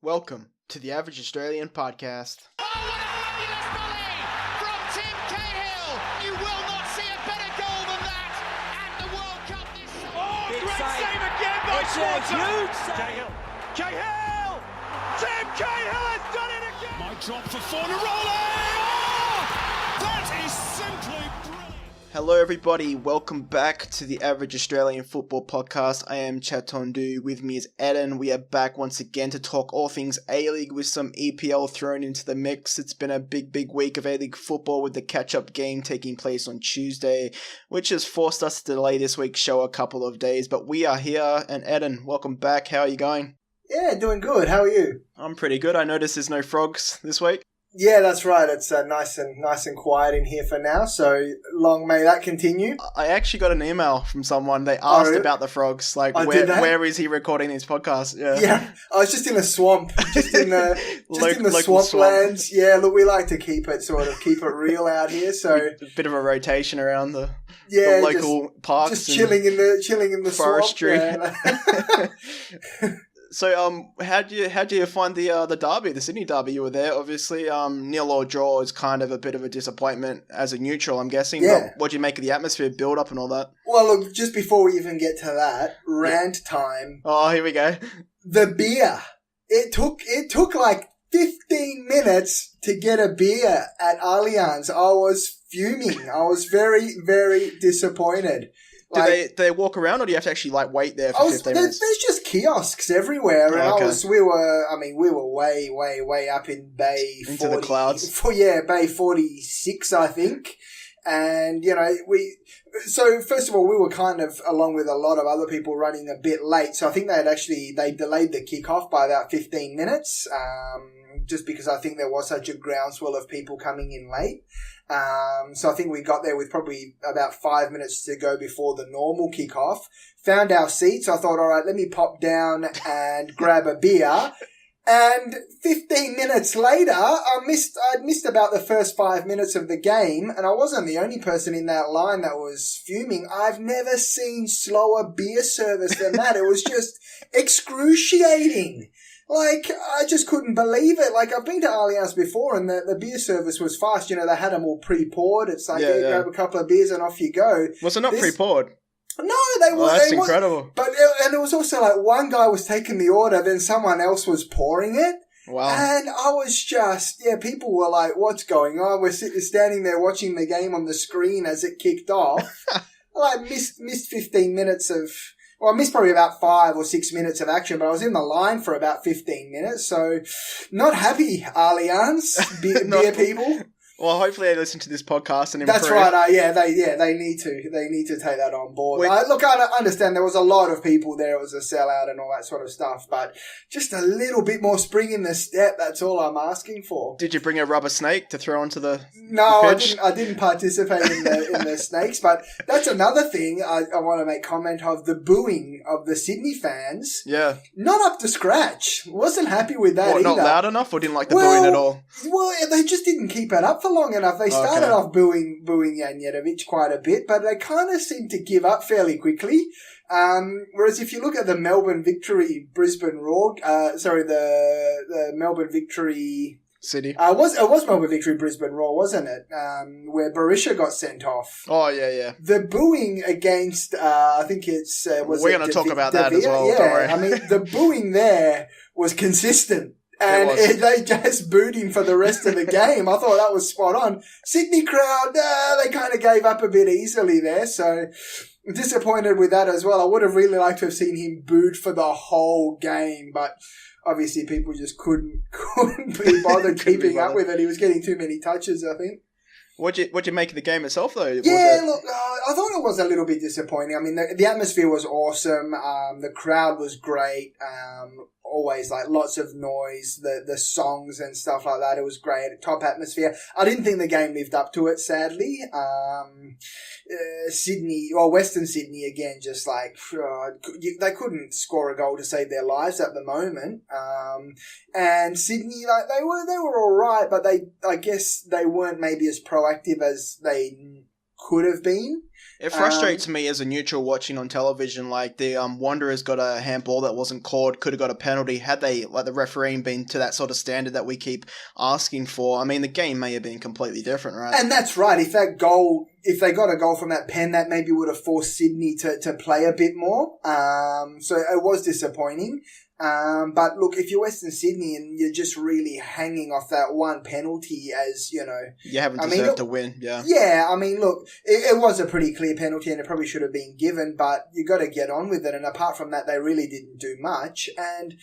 Welcome to the Average Australian Podcast. Oh, what a fabulous volley from Tim Cahill! You will not see a better goal than that at the World Cup this summer. Oh, Big great save again by Swanson! Huge save. Cahill! Tim Cahill has done it again! Might drop for Fornaroli! Oh, that is simply brilliant! Hello everybody, welcome back to the Average Australian Football Podcast. I am Chatondu, with me is Eden. We are back once again to talk all things A-League with some EPL thrown into the mix. It's been a big week of A-League football with the catch-up game taking place on Tuesday, which has forced us to delay this week's show a couple of days, but we are here. And Eden, welcome back. How are you going? Yeah, doing good. How are you? I'm pretty good. I noticed there's no frogs this week. Yeah, that's right. It's nice and quiet in here for now. So long may that continue. I actually got an email from someone. They asked about the frogs. Like, where is he recording his podcast? Yeah. I was just in a swamp, just in the swamplands. Yeah, look, we like to keep it real out here. So a bit of a rotation around the local parks, just chilling in the forestry. Swamp. Yeah. So, how'd you find the derby, the Sydney derby? You were there, obviously. Nil or draw is kind of a bit of a disappointment as a neutral, I'm guessing. Yeah. But what'd you make of the atmosphere, build up and all that? Well, look, just before we even get to that, rant time. Oh, here we go. The beer. It took like 15 minutes to get a beer at Allianz. I was fuming. I was very, very disappointed. Do they walk around, or do you have to actually wait there for 15 minutes? There's just kiosks everywhere, and we were way up in Bay 40, into the clouds. Bay 46, I think. And so first of all, we were kind of, along with a lot of other people, running a bit late. So I think they delayed the kickoff by about 15 minutes, just because I think there was such a groundswell of people coming in late. So I think we got there with probably about 5 minutes to go before the normal kickoff. Found our seats. I thought, all right, let me pop down and grab a beer. And 15 minutes later, I'd missed about the first 5 minutes of the game, and I wasn't the only person in that line that was fuming. I've never seen slower beer service than that. It was just excruciating. Like, I just couldn't believe it. Like, I've been to Allianz before, and the beer service was fast. They had them all pre-poured. It's like, grab a couple of beers and off you go. Was it not pre-poured? No, they were. That's incredible. And it was also like one guy was taking the order, then someone else was pouring it. Wow. And I was just, people were like, what's going on? We're standing there watching the game on the screen as it kicked off. I missed 15 minutes of... Well, I missed probably about 5 or 6 minutes of action, but I was in the line for about 15 minutes, so not happy, Allianz, beer people. Well, hopefully they listen to this podcast and improve. That's right. They need to take that on board. I understand there was a lot of people there. It was a sellout and all that sort of stuff, but just a little bit more spring in the step. That's all I'm asking for. Did you bring a rubber snake to throw onto the No, pitch? I didn't participate in the snakes, but that's another thing I want to make comment of. The booing of the Sydney fans. Yeah. Not up to scratch. Wasn't happy with that either. Not loud enough, or didn't like the booing at all? Well, they just didn't keep it up for long enough. They started off booing Janjetovic quite a bit, but they kind of seemed to give up fairly quickly. Whereas if you look at the Melbourne victory, Brisbane Raw, the Melbourne victory City. It was Melbourne victory, Brisbane Raw, wasn't it? Where Berisha got sent off. Oh, yeah. The booing against, I think it's... we're going to talk about that as well, don't worry. I mean, the booing there was consistent. And they just booed him for the rest of the game. I thought that was spot on. Sydney crowd, they kind of gave up a bit easily there. So disappointed with that as well. I would have really liked to have seen him booed for the whole game, but obviously people just couldn't be bothered keeping up with it. He was getting too many touches, I think. What'd you make of the game itself, though? Look, I thought it was a little bit disappointing. I mean, the atmosphere was awesome. The crowd was great. Always like lots of noise, the songs and stuff like that. It was great. Top atmosphere. I didn't think the game lived up to it, sadly. Western Sydney again, just like they couldn't score a goal to save their lives at the moment. And Sydney, like they were all right, but I guess they weren't maybe as proactive as they could have been. It frustrates me as a neutral watching on television. Like the Wanderers got a handball that wasn't called, could have got a penalty had they, like the refereeing, been to that sort of standard that we keep asking for. I mean, the game may have been completely different, right? And that's right. If they got a goal from that pen, that maybe would have forced Sydney to play a bit more. So it was disappointing. But look, if you're Western Sydney and you're just really hanging off that one penalty, as you know, you haven't deserved to win. Yeah. Yeah. I mean, look, it was a pretty clear penalty and it probably should have been given, but you got to get on with it. And apart from that, they really didn't do much. And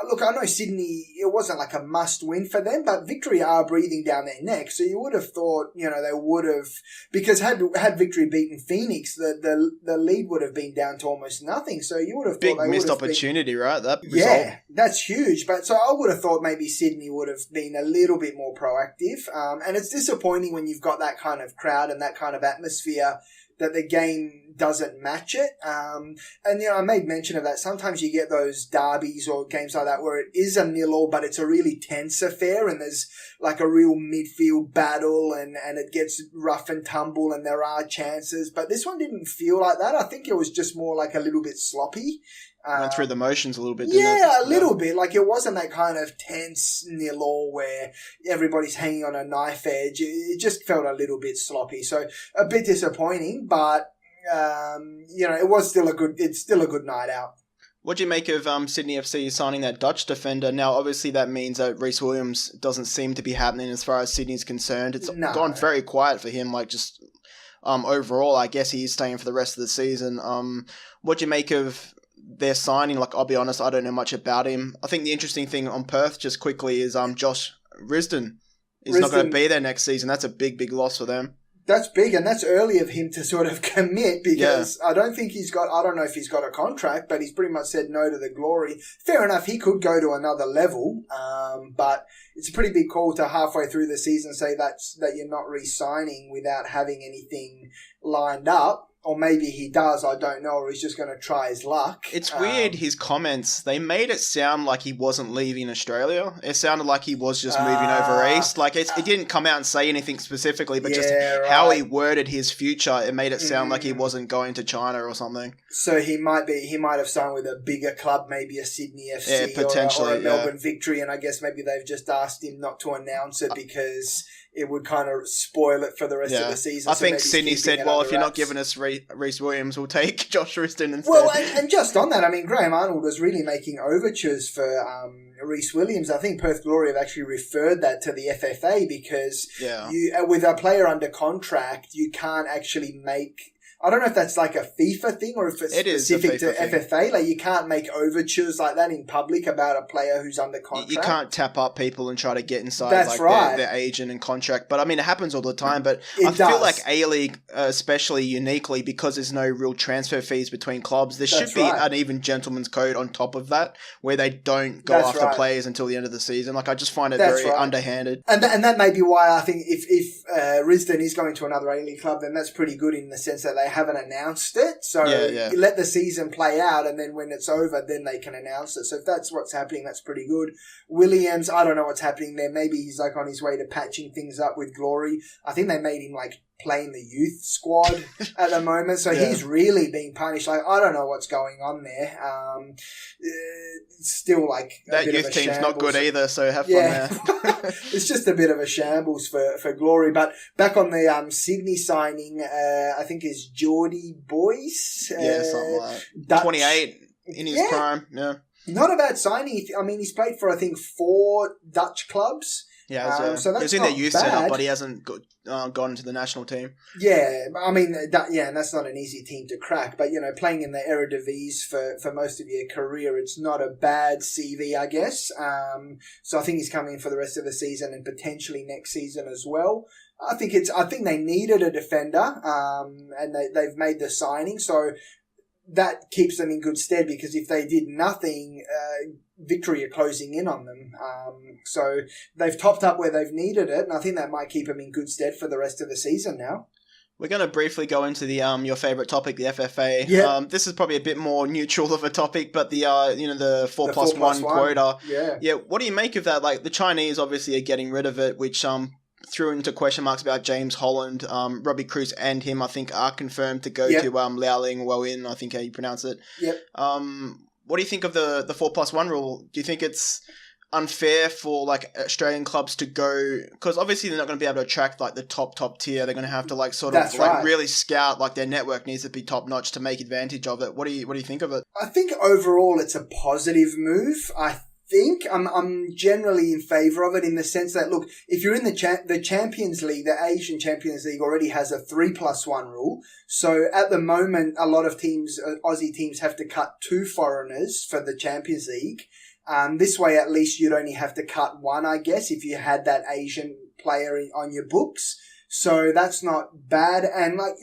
look, I know Sydney, it wasn't like a must win for them, but Victory are breathing down their neck. So you would have thought, you know, they would have, because had Victory beaten Phoenix, the lead would have been down to almost nothing. So you would have thought big missed opportunity, right? That result. Yeah, that's huge. But so I would have thought maybe Sydney would have been a little bit more proactive. And it's disappointing when you've got that kind of crowd and that kind of atmosphere that the game doesn't match it. And, you know, I made mention of that. Sometimes you get those derbies or games like that where it is a 0-0, but it's a really tense affair and there's like a real midfield battle and it gets rough and tumble and there are chances. But this one didn't feel like that. I think it was just more like a little bit sloppy. Went through the motions a little bit, didn't it? Yeah, a little bit. Like, it wasn't that kind of tense 0 where everybody's hanging on a knife edge. It just felt a little bit sloppy. So, a bit disappointing, but, you know, it's still a good night out. What do you make of Sydney FC signing that Dutch defender? Now, obviously, that means that Rhys Williams doesn't seem to be happening as far as Sydney's concerned. It's gone very quiet for him, like, just overall. I guess he's staying for the rest of the season. What do you make of their signing? Like, I'll be honest, I don't know much about him. I think the interesting thing on Perth, just quickly, is Josh Risdon is not going to be there next season. That's a big loss for them. That's big, and that's early of him to sort of commit because I don't know if he's got a contract, but he's pretty much said no to the Glory. Fair enough, he could go to another level, but it's a pretty big call to halfway through the season say that you're not re-signing without having anything lined up. Or maybe he does, I don't know, or he's just going to try his luck. It's weird, his comments. They made it sound like he wasn't leaving Australia. It sounded like he was just moving over east. Like, it didn't come out and say anything specifically, but how he worded his future, it made it sound like he wasn't going to China or something. So he might have signed with a bigger club, maybe a Sydney FC or a Melbourne Victory, and I guess maybe they've just asked him not to announce it because it would kind of spoil it for the rest of the season. I think Sydney said, well, if you're not giving us Rhys Williams, we'll take Josh Risdon instead. Well, and just on that, I mean, Graham Arnold was really making overtures for Rhys Williams. I think Perth Glory have actually referred that to the FFA because with a player under contract, you can't actually make... I don't know if that's like a FIFA thing or if it's specific to FFA. Like, you can't make overtures like that in public about a player who's under contract. You can't tap up people and try to get inside their agent and contract. But I mean, it happens all the time. But I feel like A-League, especially uniquely, because there's no real transfer fees between clubs, there should be an even gentleman's code on top of that where they don't go after players until the end of the season. Like, I just find it very underhanded. And that may be why I think if Risdon is going to another A-League club, then that's pretty good in the sense that they haven't announced it. So you let the season play out, and then when it's over, then they can announce it. So if that's what's happening, that's pretty good. Williams, I don't know what's happening there. Maybe he's like on his way to patching things up with Glory. I think they made him like playing the youth squad at the moment. So he's really being punished. Like, I don't know what's going on there. It's still like that youth team's not good either. So have fun there. It's just a bit of a shambles for Glory. But back on the Sydney signing, I think is Geordie Boyce. Something like that. 28 in his prime. Yeah. Not a bad signing. I mean, he's played for, I think, 4 Dutch clubs. Yeah, so that's in their youth setup, but he hasn't gone into the national team. Yeah, I mean, and that's not an easy team to crack. But, you know, playing in the Eredivisie for most of your career, it's not a bad CV, I guess. So I think he's coming for the rest of the season and potentially next season as well. I think they needed a defender, and they've made the signing, so that keeps them in good stead because if they did nothing, Victory are closing in on them. So they've topped up where they've needed it, and I think that might keep them in good stead for the rest of the season now. We're going to briefly go into the your favourite topic, the FFA. Yeah. This is probably a bit more neutral of a topic, but the the 4+1 quota. Yeah. What do you make of that? Like, the Chinese obviously are getting rid of it, which threw into question marks about James Holland. Robbie Cruz and him, I think, are confirmed to go Yep. to Liaoning Wellin, I think how you pronounce it. Yep. What do you think of the 4+1 rule? Do you think it's unfair for like Australian clubs to go, because obviously they're not going to be able to attract like the top tier. They're going to have to like sort of That's like right. really scout, like their network needs to be top notch to make advantage of it. What do you think of it? I think overall it's a positive move. I think I'm generally in favour of it in the sense that, look, if you're in the Champions League, the Asian Champions League already has a 3+1 rule. So at the moment, a lot of teams, Aussie teams, have to cut 2 foreigners for the Champions League. This way, at least you'd only have to cut 1, I guess, if you had that Asian player on your books. So that's not bad. And like,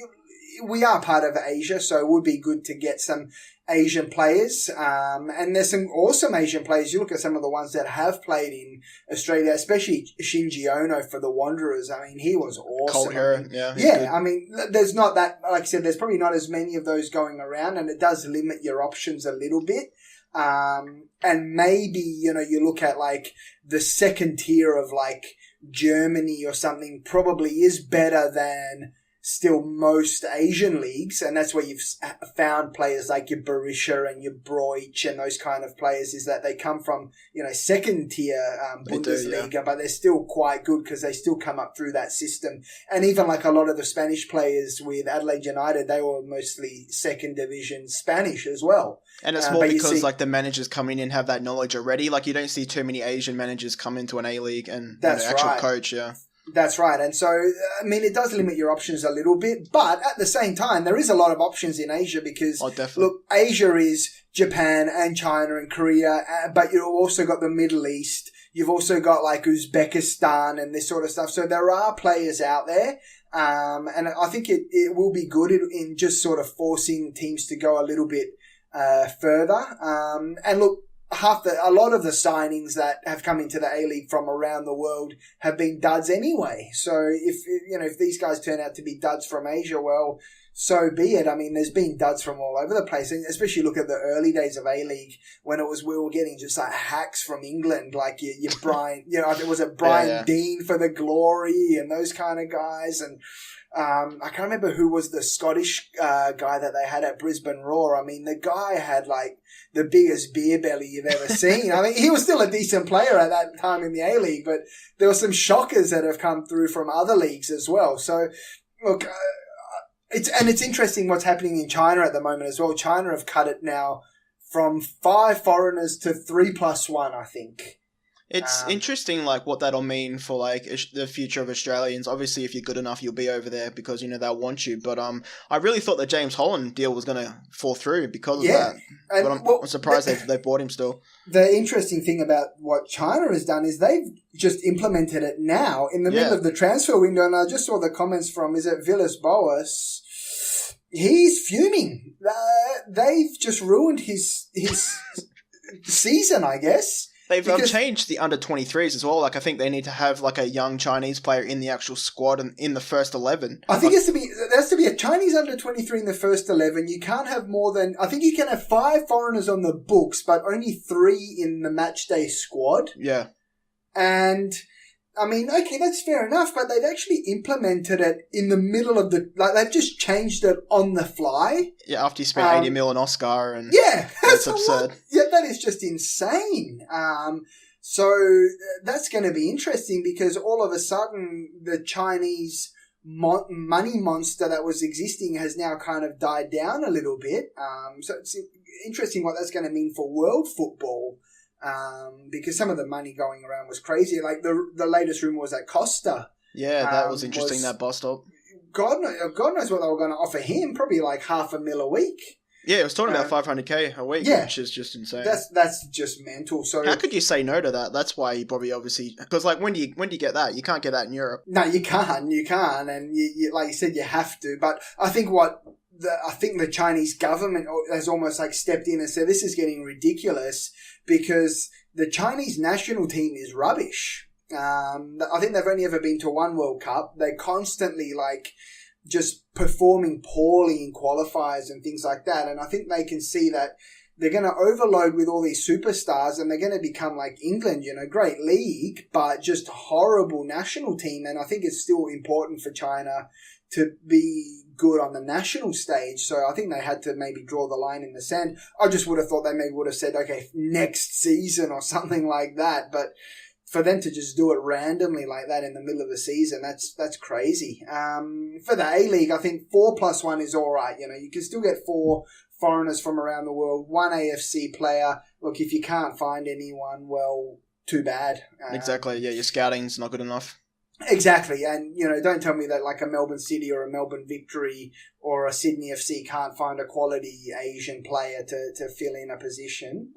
we are part of Asia, so it would be good to get some Asian players. And there's some awesome Asian players. You look at some of the ones that have played in Australia, especially Shinji Ono for the Wanderers. I mean, he was awesome. Colt Heron, yeah. Yeah, I mean, there's not that, like I said, there's probably not as many of those going around, and it does limit your options a little bit. And maybe, you look at like the second tier of like Germany or something probably is better than still most Asian leagues. And that's where you've found players like your Berisha and your Broich and those kind of players, is that they come from, second tier Bundesliga, but they're still quite good because they still come up through that system. And even like a lot of the Spanish players with Adelaide United, they were mostly second division Spanish as well. And it's more because like the managers coming in have that knowledge already. Like you don't see too many Asian managers come into an A-League and actual coach, yeah. That's right. And so, I mean, it does limit your options a little bit, but at the same time, there is a lot of options in Asia because, look, Asia is Japan and China and Korea, but you've also got the Middle East. You've also got like Uzbekistan and this sort of stuff. So there are players out there. And I think it will be good in just sort of forcing teams to go a little bit further. And look, a lot of the signings that have come into the A-League from around the world have been duds anyway. So if these guys turn out to be duds from Asia, well, so be it. I mean, there's been duds from all over the place, and especially look at the early days of A-League when we were getting just like hacks from England, like your Brian, was it Brian Dean for the Glory and those kind of guys, and I can't remember who was the Scottish guy that they had at Brisbane Roar. I mean, the guy had like the biggest beer belly you've ever seen. I mean, he was still a decent player at that time in the A-League, but there were some shockers that have come through from other leagues as well. So, look, it's interesting what's happening in China at the moment as well. China have cut it now from 5 foreigners to 3+1, I think. It's interesting, like, what that'll mean for, like, the future of Australians. Obviously, if you're good enough, you'll be over there because, they'll want you. But I really thought the James Holland deal was going to fall through because of that. But I'm surprised they bought him still. The interesting thing about what China has done is they've just implemented it now in the middle of the transfer window. And I just saw the comments from, is it Villas Boas? He's fuming. They've just ruined his season, I guess. They've changed the under-23s as well. Like, I think they need to have, like, a young Chinese player in the actual squad and in the first 11. I think there has to be a Chinese under-23 in the first 11. You can't have more than... I think you can have 5 foreigners on the books, but only 3 in the matchday squad. Yeah. And... I mean, okay, that's fair enough, but they've actually implemented it in the middle of they've just changed it on the fly. Yeah, after you spent 80 mil on Oscar and... Yeah. That's absurd. Yeah, that is just insane. So that's going to be interesting because all of a sudden the Chinese money monster that was existing has now kind of died down a little bit. So it's interesting what that's going to mean for world football. Because some of the money going around was crazy. Like the latest rumor was that Costa. Yeah, that was interesting, that bust up. God knows what they were going to offer him. Probably like $500,000 a week. Yeah, it was talking about $500K a week, which is just insane. That's just mental. So how could you say no to that? That's why you probably obviously... Because like when do you get that? You can't get that in Europe. No, you can't. And you like you said, you have to. But I think the Chinese government has almost like stepped in and said, this is getting ridiculous because the Chinese national team is rubbish. I think they've only ever been to one World Cup. They're constantly like just performing poorly in qualifiers and things like that. And I think they can see that they're going to overload with all these superstars and they're going to become like England, great league, but just horrible national team. And I think it's still important for China to be good on the national stage. So I think they had to maybe draw the line in the sand. I just would have thought they maybe would have said, okay, next season or something like that. But for them to just do it randomly like that in the middle of the season, that's crazy. For the A-League, I think 4+1 is all right. You can still get 4 foreigners from around the world, 1 AFC player. Look, if you can't find anyone, well, too bad. Exactly. Yeah, your scouting's not good enough. Exactly. And, don't tell me that like a Melbourne City or a Melbourne Victory or a Sydney FC can't find a quality Asian player to fill in a position.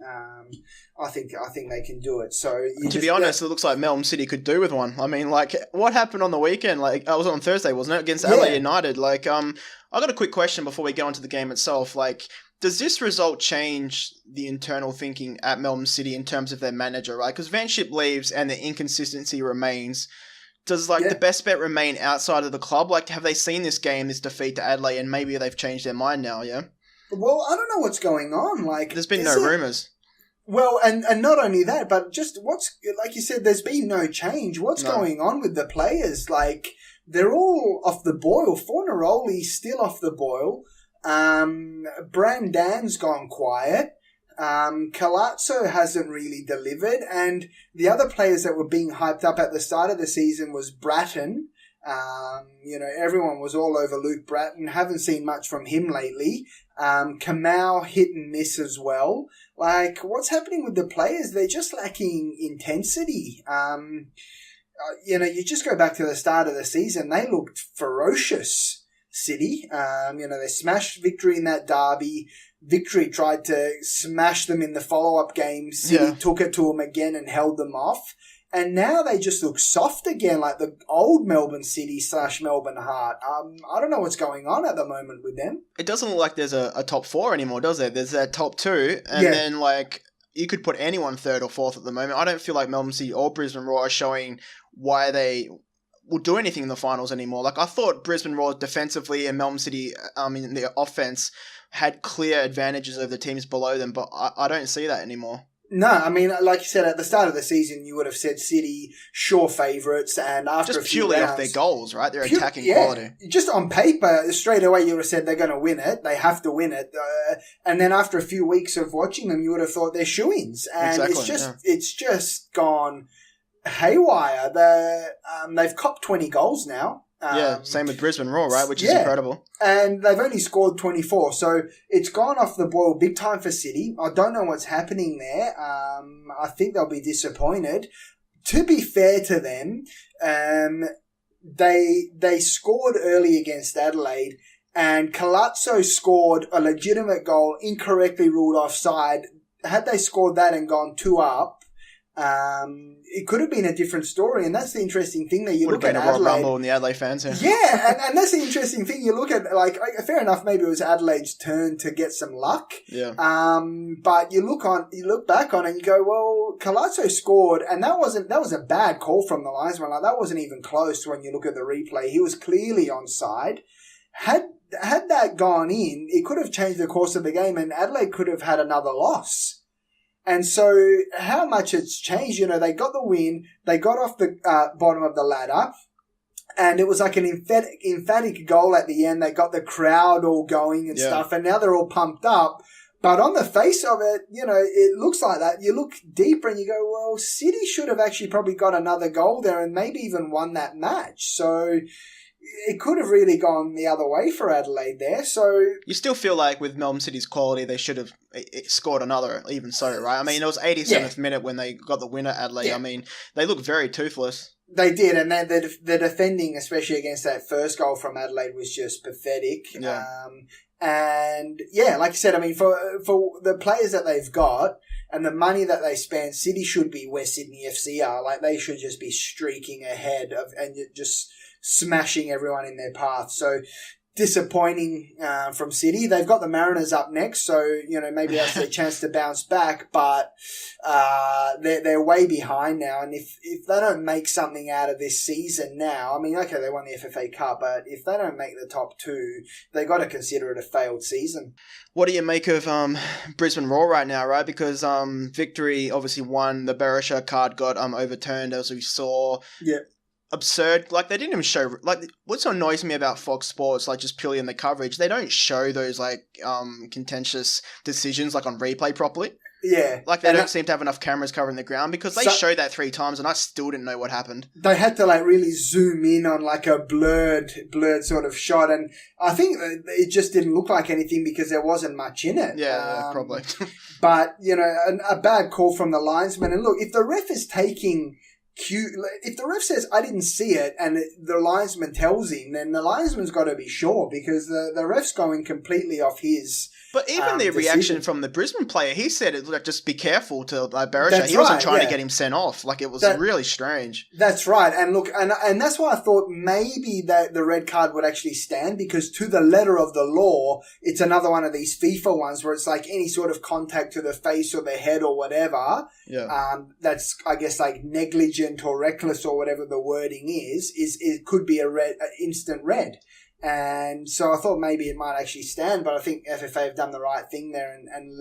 I think they can do it. So to be honest, it looks like Melbourne City could do with one. I mean, like, what happened on the weekend? Like, I was on Thursday, wasn't it? Against LA United. Like, I got a quick question before we go into the game itself. Like, does this result change the internal thinking at Melbourne City in terms of their manager, right? Because Van Schip leaves and the inconsistency remains. Does, the best bet remain outside of the club? Like, have they seen this game, this defeat to Adelaide, and maybe they've changed their mind now, yeah? Well, I don't know what's going on. Like, there's been no rumours. Well, and not only that, but just like you said, there's been no change. What's going on with the players? Like, they're all off the boil. Fornaroli's still off the boil. Brandan's gone quiet. Calazzo hasn't really delivered, and the other players that were being hyped up at the start of the season was Bratton. Everyone was all over Luke Bratton. Haven't seen much from him lately. Kamau hit and miss as well. Like, what's happening with the players? They're just lacking intensity. You just go back to the start of the season. They looked ferocious, City. They smashed Victory in that derby. Victory tried to smash them in the follow-up game. City took it to them again and held them off. And now they just look soft again, like the old Melbourne City / Melbourne Heart. I don't know what's going on at the moment with them. It doesn't look like there's a top 4 anymore, does there? There's that top 2, and then, like, you could put anyone 3rd or 4th at the moment. I don't feel like Melbourne City or Brisbane Roar are showing why they will do anything in the finals anymore. Like, I thought Brisbane Roar defensively and Melbourne City in the offense had clear advantages over the teams below them, but I don't see that anymore. No, I mean, like you said, at the start of the season, you would have said City, sure favourites, and after just a few purely rounds, off their goals, right? Their attacking quality. Just on paper, straight away, you would have said they're going to win it. They have to win it. And then after a few weeks of watching them, you would have thought they're shoo-ins. And it's just gone haywire. They've copped 20 goals now. Same with Brisbane Roar, right? Which is incredible. And they've only scored 24, so it's gone off the boil big time for City. I don't know what's happening there. I think they'll be disappointed. To be fair to them, they scored early against Adelaide, and Calazzo scored a legitimate goal, incorrectly ruled offside. Had they scored that and gone 2 up, it could have been a different story, and that's the interesting thing that you look at Adelaide. Would have been a Royal Rumble and the Adelaide fans. And that's the interesting thing. You look at, like, fair enough, maybe it was Adelaide's turn to get some luck. Yeah. But you look back on it and you go, well, Calazzo scored, and that was a bad call from the linesman. Like, that wasn't even close when you look at the replay. He was clearly onside. Had that gone in, it could have changed the course of the game, and Adelaide could have had another loss. And so how much it's changed, they got the win, they got off the bottom of the ladder, and it was like an emphatic goal at the end. They got the crowd all going and stuff, and now they're all pumped up. But on the face of it, it looks like that. You look deeper and you go, well, City should have actually probably got another goal there and maybe even won that match. So it could have really gone the other way for Adelaide there. So you still feel like with Melbourne City's quality, they should have scored another, even so, right? I mean, it was 87th minute when they got the winner, Adelaide. I mean, they look very toothless. They did, and the defending, especially against that first goal from Adelaide, was just pathetic. Yeah. Like you said, I mean, for the players that they've got and the money that they spend, City should be where Sydney FC are. Like, they should just be streaking ahead and just smashing everyone in their path. So disappointing from City. They've got the Mariners up next, so maybe that's their chance to bounce back. But they're way behind now, and if they don't make something out of this season now, I mean, okay, they won the FFA Cup, but if they don't make the top two, they got to consider it a failed season. What do you make of Brisbane Roar right now, right? Because Victory obviously won. The Berisha card got overturned, as we saw. Yeah. Absurd. Like, they didn't even show... Like, what annoys me about Fox Sports, like, just purely in the coverage, they don't show those, like, contentious decisions, like, on replay properly. Yeah. Like, they don't seem to have enough cameras covering the ground, because they showed that 3 times, and I still didn't know what happened. They had to, like, really zoom in on, like, a blurred sort of shot, and I think it just didn't look like anything because there wasn't much in it. Yeah, probably. But, a bad call from the linesman. And look, if the ref is taking... If the ref says, I didn't see it, and the linesman tells him, then the linesman's got to be sure, because the ref's going completely off his... But even the reaction from the Brisbane player, he said, "Look, just be careful to Berisha." That's he wasn't right, trying to get him sent off. Like, it was really strange. That's right. And look, and that's why I thought maybe that the red card would actually stand, because to the letter of the law, it's another one of these FIFA ones where it's like any sort of contact to the face or the head or whatever. Yeah. That's, I guess, like negligent or reckless or whatever the wording is it could be a instant red. And so I thought maybe it might actually stand, but I think FFA have done the right thing there and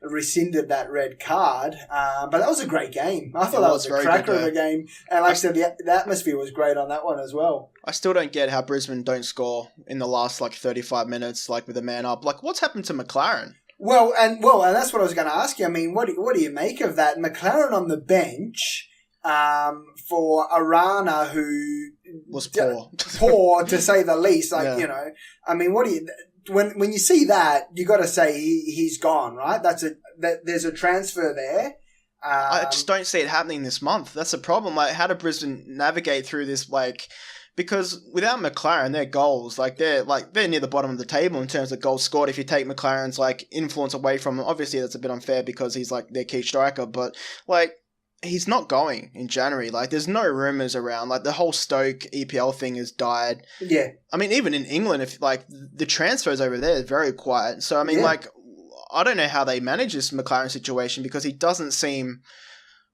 rescinded that red card. But that was a great game. I thought that was a cracker of a game. And like I said, the atmosphere was great on that one as well. I still don't get how Brisbane don't score in the last, 35 minutes, with a man up. Like, what's happened to Maclaren? Well, and that's what I was going to ask you. I mean, what do you make of that? Maclaren on the bench for Arana, who was poor. Poor, to say the least. I mean, what do you... When you see that, you got to say he's gone, right? There's a transfer there. I just don't see it happening this month. That's the problem. Like, how do Brisbane navigate through this, because without Maclaren, their goals, they're near the bottom of the table in terms of goals scored. If you take Maclaren's, influence away from them, obviously that's a bit unfair because he's, their key striker, but, he's not going in January. There's no rumours around. The whole Stoke EPL thing has died. Yeah. I mean, even in England, if, the transfers over there are very quiet. So, I mean, I don't know how they manage this Maclaren situation because he doesn't seem...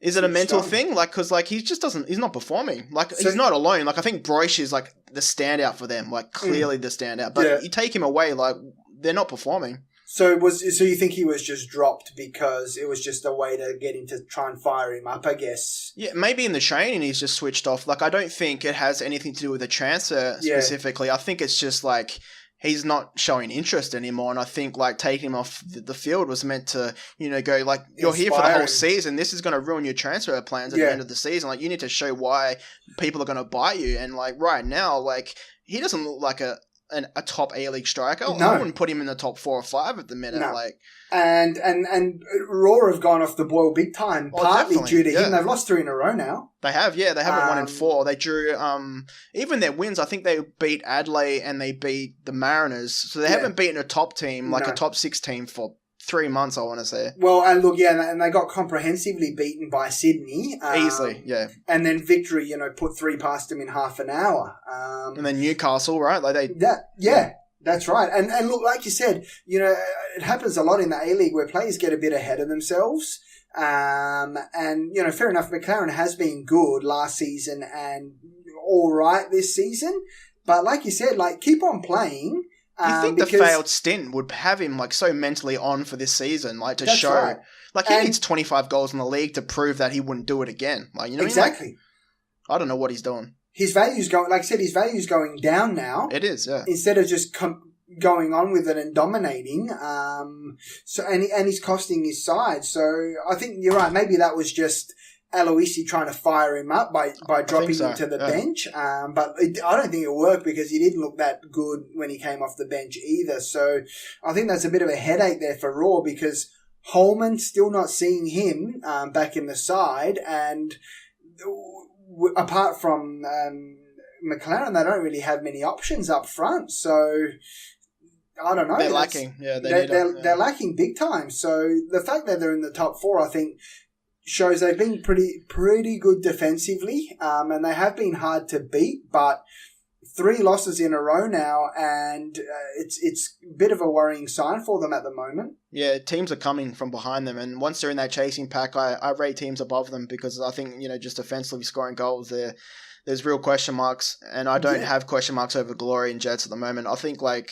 Is it a mental thing? Because he just doesn't... He's not performing. He's not alone. I think Broish is, the standout for them. Clearly the standout. But you take him away, they're not performing. So you think he was just dropped because it was just a way to get him to try and fire him up, I guess? Yeah, maybe in the training he's just switched off. I don't think it has anything to do with the transfer specifically. I think it's just he's not showing interest anymore, and I think taking him off the field was meant to, go you're here for the whole season. This is going to ruin your transfer plans at the end of the season. You need to show why people are going to buy you. And right now, he doesn't look like a top A-League striker. No. I wouldn't put him in the top 4 or 5 at the minute. No. And Raw have gone off the boil big time, partly due to him. They've lost 3 in a row now. They have, yeah. They haven't won in 4. They drew, even their wins, I think they beat Adelaide and they beat the Mariners. So they haven't beaten a top team, a top 6 team for 3 months, I want to say. Well, and look, and they got comprehensively beaten by Sydney. Easily, yeah. And then Victory, put 3 past them in half an hour. And then Newcastle, right? That's right. And look, like you said, it happens a lot in the A-League where players get a bit ahead of themselves. And, fair enough, Maclaren has been good last season and all right this season. But like you said, keep on playing. You think the failed stint would have him so mentally on for this season, to show, right. He needs 25 goals in the league to prove that he wouldn't do it again. Exactly. I don't know what he's doing. His value's going, like I said, his value's going down now. It is, yeah. Instead of just going on with it and dominating, and he's costing his side. So I think you're right. Maybe that was just Aloisi trying to fire him up by dropping him to the bench. But I don't think it worked because he didn't look that good when he came off the bench either. So I think that's a bit of a headache there for Raw because Holman still not seeing him back in the side. And apart from Maclaren, they don't really have many options up front. So I don't know. They're lacking. Yeah, they're lacking big time. So the fact that they're in the top 4, I think, shows they've been pretty good defensively, and they have been hard to beat, but 3 losses in a row now, and it's a bit of a worrying sign for them at the moment. Yeah, teams are coming from behind them, and once they're in that chasing pack, I rate teams above them because I think, just offensively scoring goals there's real question marks, and I don't have question marks over Glory and Jets at the moment. I think, I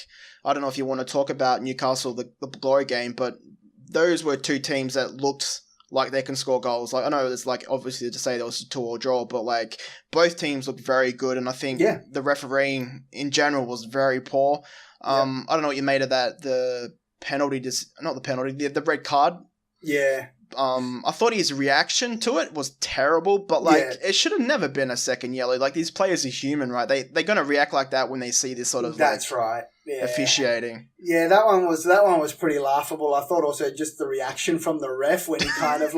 don't know if you want to talk about Newcastle, the Glory game, but those were 2 teams that looked like they can score goals. I know it's obviously to say there was a 2-2 draw, but both teams looked very good, and I think the refereeing in general was very poor. I don't know what you made of that. The penalty, the red card. Yeah. I thought his reaction to it was terrible, but it should have never been a second yellow. These players are human, right? They're gonna react like that when they see this sort of that's right. Yeah. Officiating. Yeah, that one was pretty laughable. I thought also just the reaction from the ref when he kind of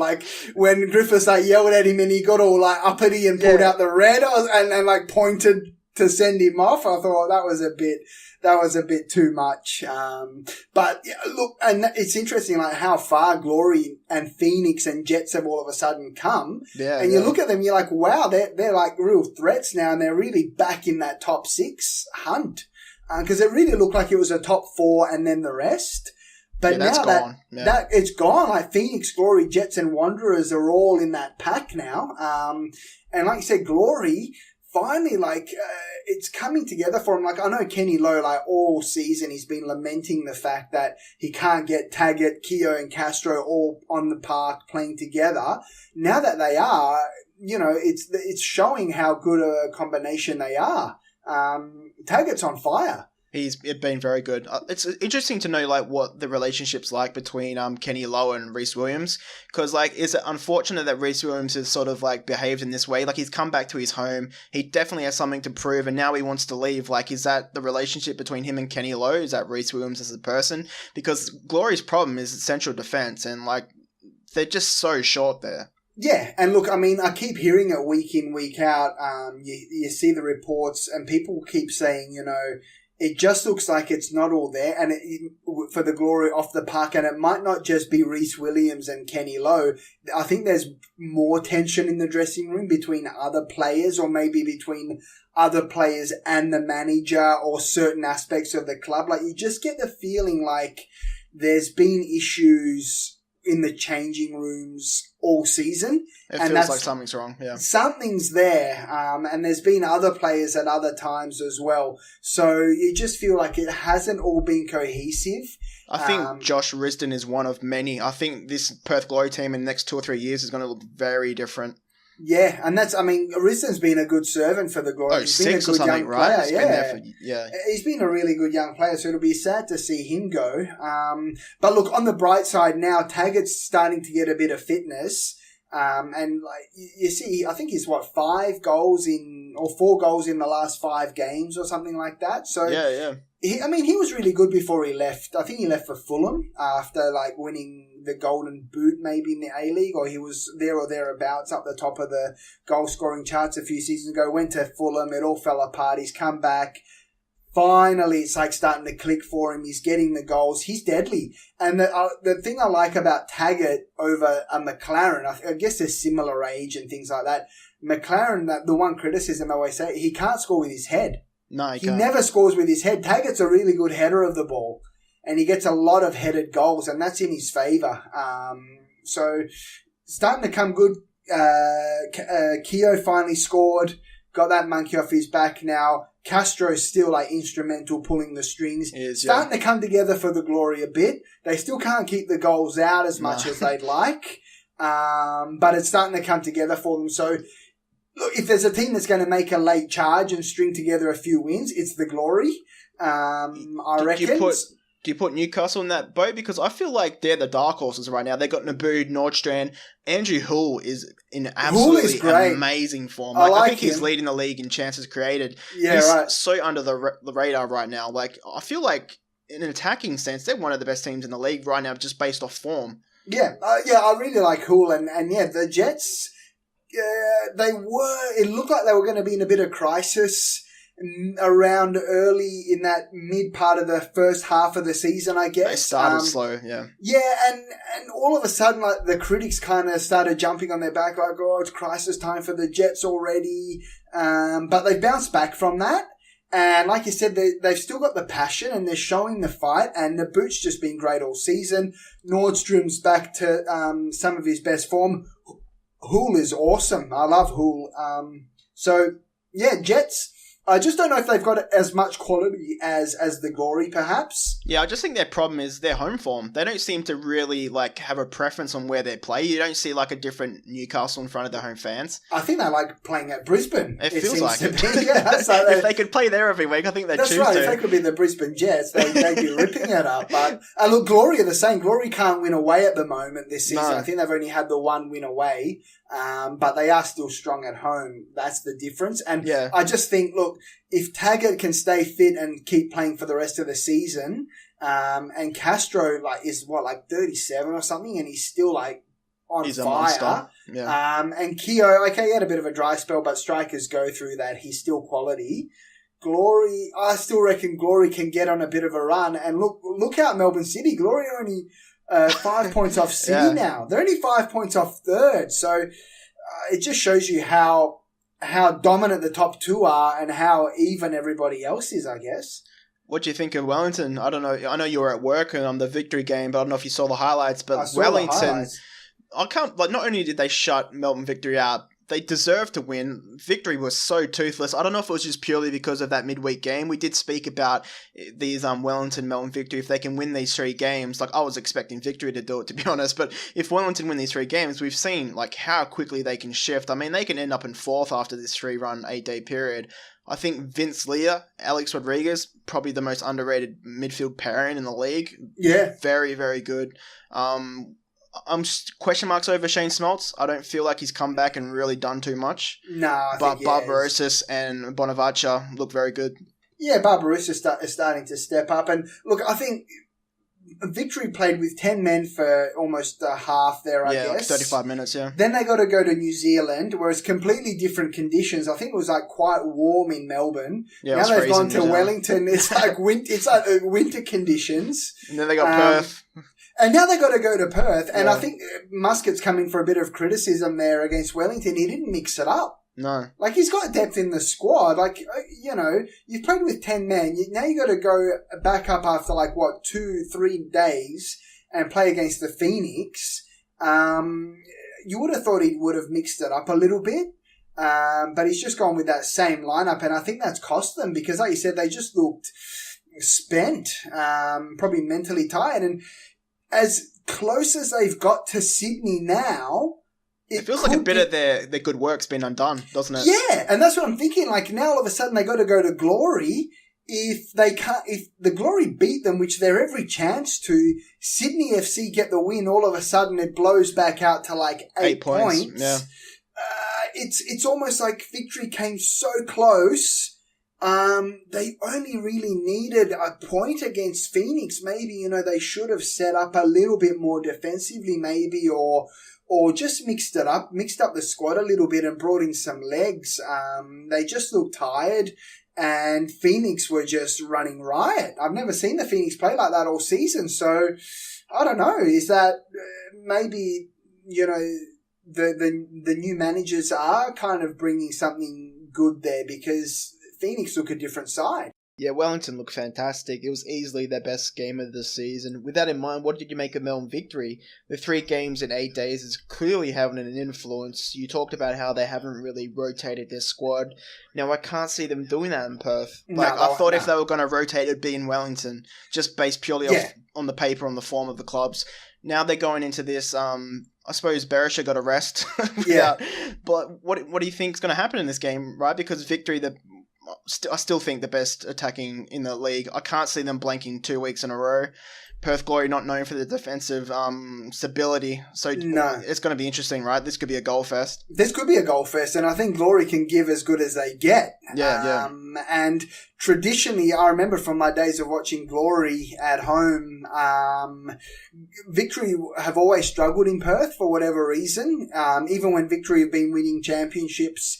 when Griffiths yelled at him and he got all uppity and pulled out the red and pointed to send him off. I thought that was a bit too much. But look, and it's interesting how far Glory and Phoenix and Jets have all of a sudden come. Yeah. And you look at them, you're like, wow, they're real threats now, and they're really back in that top 6 hunt. Because it really looked like it was a top 4 and then the rest. But now that it's gone, Phoenix, Glory, Jets and Wanderers are all in that pack now. And like you said, Glory, finally, it's coming together for him. I know Kenny Lowe, all season, he's been lamenting the fact that he can't get Taggart, Keogh and Castro all on the park playing together. Now that they are, it's showing how good a combination they are. Taggart's on fire. He's been very good. It's interesting to know what the relationship's like between Kenny Lowe and Rhys Williams, because is it unfortunate that Rhys Williams has sort of behaved in this way? He's come back to his home. He definitely has something to prove, and now he wants to leave. Is that the relationship between him and Kenny Lowe? Is that Rhys Williams as a person? Because Glory's problem is central defense, and they're just so short there. Yeah, and look, I keep hearing it week in, week out. You see the reports, and people keep saying, it just looks like it's not all there, and for the Glory off the park, and it might not just be Rhys Williams and Kenny Lowe. I think there's more tension in the dressing room between other players, or maybe between other players and the manager, or certain aspects of the club. You just get the feeling there's been issues in the changing rooms all season. It feels like something's wrong, yeah. Something's there, and there's been other players at other times as well. So you just feel like it hasn't all been cohesive. I think Josh Risdon is one of many. I think this Perth Glory team in the next 2 or 3 years is going to look very different. Yeah, and Risdon's been a good servant for the Glory. He's been 6 or something, right? He's been a really good young player, so it'll be sad to see him go. But look, on the bright side now, Taggart's starting to get a bit of fitness. And you see, I think he's 4 goals in the last 5 games or something like that. So yeah. He was really good before he left. I think he left for Fulham after winning the Golden Boot maybe in the A-League, or he was there or thereabouts up the top of the goal scoring charts a few seasons ago. Went to Fulham, it all fell apart. He's come back. Finally, it's starting to click for him. He's getting the goals. He's deadly. And the thing I like about Taggart over Maclaren, I guess they're similar age and things like that. Maclaren, the one criticism I always say, he can't score with his head. No, he can't. He never scores with his head. Taggart's a really good header of the ball, and he gets a lot of headed goals, and that's in his favour. So, starting to come good. Keogh finally scored, got that monkey off his back now. Castro's still instrumental pulling the strings. Starting to come together for the Glory a bit. They still can't keep the goals out as much as they'd like. But it's starting to come together for them. So, look, if there's a team that's going to make a late charge and string together a few wins, it's the Glory. I reckon. Do you put Newcastle in that boat? Because I feel like they're the dark horses right now. They've got Naboo, Nordstrand. Andrew Hull is in absolutely amazing form. I think he's leading the league in chances created. Yeah, he's so under the radar right now. I feel like in an attacking sense, they're one of the best teams in the league right now, just based off form. Yeah, I really like Hull. And the Jets, it looked like they were going to be in a bit of crisis around early in that mid part of the first half of the season, I guess. They started slow, yeah. Yeah, and all of a sudden, the critics kind of started jumping on their back, it's crisis time for the Jets already. But they've bounced back from that. And like you said, they've still got the passion and they're showing the fight, and the boot's just been great all season. Nordstrom's back to some of his best form. Hull is awesome. I love Hull. So, yeah, Jets, I just don't know if they've got as much quality as the Glory, perhaps. Yeah, I just think their problem is their home form. They don't seem to really have a preference on where they play. You don't see a different Newcastle in front of their home fans. I think they like playing at Brisbane. It feels like it. Yeah, so if they could play there every week, I think they'd choose to. That's right. If they could be the Brisbane Jets, they'd be ripping it up. But look, Glory are the same. Glory can't win away at the moment this season. No. I think they've only had the one win away, but they are still strong at home. That's the difference. And yeah. I just think, look, if Taggart can stay fit and keep playing for the rest of the season, and Castro is 37 or something, and he's still on he's fire. A monster. Yeah. And Keogh, okay, he had a bit of a dry spell, but strikers go through that. He's still quality. Glory, I still reckon Glory can get on a bit of a run. And look out Melbourne City. Glory are only 5 points off City now. They're only 5 points off third. So it just shows you how dominant the top two are and how even everybody else is, I guess. What do you think of Wellington? I don't know. I know you were at work on the victory game, but I don't know if you saw the highlights. But Wellington, I can't. Not only did they shut Melbourne Victory out, they deserved to win. Victory was so toothless. I don't know if it was just purely because of that midweek game. We did speak about these Wellington Melbourne Victory. If they can win these 3 games, I was expecting Victory to do it, to be honest. But if Wellington win these 3 games, we've seen how quickly they can shift. I mean, they can end up in 4th after this 3-run 8-day period. I think Vince Leah, Alex Rodriguez, probably the most underrated midfield pairing in the league. Yeah. Very, very good. I'm question marks over Shane Smeltz. I don't feel like he's come back and really done too much. No, but Barbarossa and Bonavacia look very good. Yeah, Barbarossa is starting to step up. And look, I think Victory played with 10 men for almost half there, I guess. 35 minutes, yeah. Then they got to go to New Zealand, where it's completely different conditions. I think it was quite warm in Melbourne. Yeah, now they've gone to Wellington. It's winter conditions. And then they got Perth. And now they got to go to Perth. And I think Muscat's come in for a bit of criticism there against Wellington. He didn't mix it up. No. He's got depth in the squad. You've played with 10 men. Now you got to go back up after 2-3 days and play against the Phoenix. You would have thought he would have mixed it up a little bit. But he's just gone with that same lineup. And I think that's cost them because, like you said, they just looked spent, probably mentally tired. And as close as they've got to Sydney now, it feels like a bit of their good work's been undone, doesn't it? Yeah, and that's what I'm thinking. Now all of a sudden they got to go to Glory. If the Glory beat them, which they're every chance to, Sydney FC get the win, all of a sudden it blows back out to 8 points. Yeah. It's almost like Victory came so close. They only really needed a point against Phoenix. Maybe, they should have set up a little bit more defensively, maybe, or just mixed up the squad a little bit and brought in some legs. They just looked tired, and Phoenix were just running riot. I've never seen the Phoenix play like that all season. So I don't know. Is that maybe, the new managers are kind of bringing something good there, because Phoenix look a different side. Yeah, Wellington looked fantastic. It was easily their best game of the season. With that in mind, what did you make of Melbourne Victory? The 3 games in 8 days is clearly having an influence. You talked about how they haven't really rotated their squad. Now, I can't see them doing that in Perth. I thought if they were going to rotate, it'd be in Wellington, just based purely on the paper, on the form of the clubs. Now they're going into this, I suppose Berisha got a rest. Yeah. But what do you think is going to happen in this game, right? Because Victory, I still think the best attacking in the league. I can't see them blanking 2 weeks in a row. Perth Glory not known for the defensive stability. So it's going to be interesting, right? This could be a goal fest. This could be a goal fest, and I think Glory can give as good as they get. Yeah. And traditionally, I remember from my days of watching Glory at home, Victory have always struggled in Perth for whatever reason. Even when Victory have been winning championships,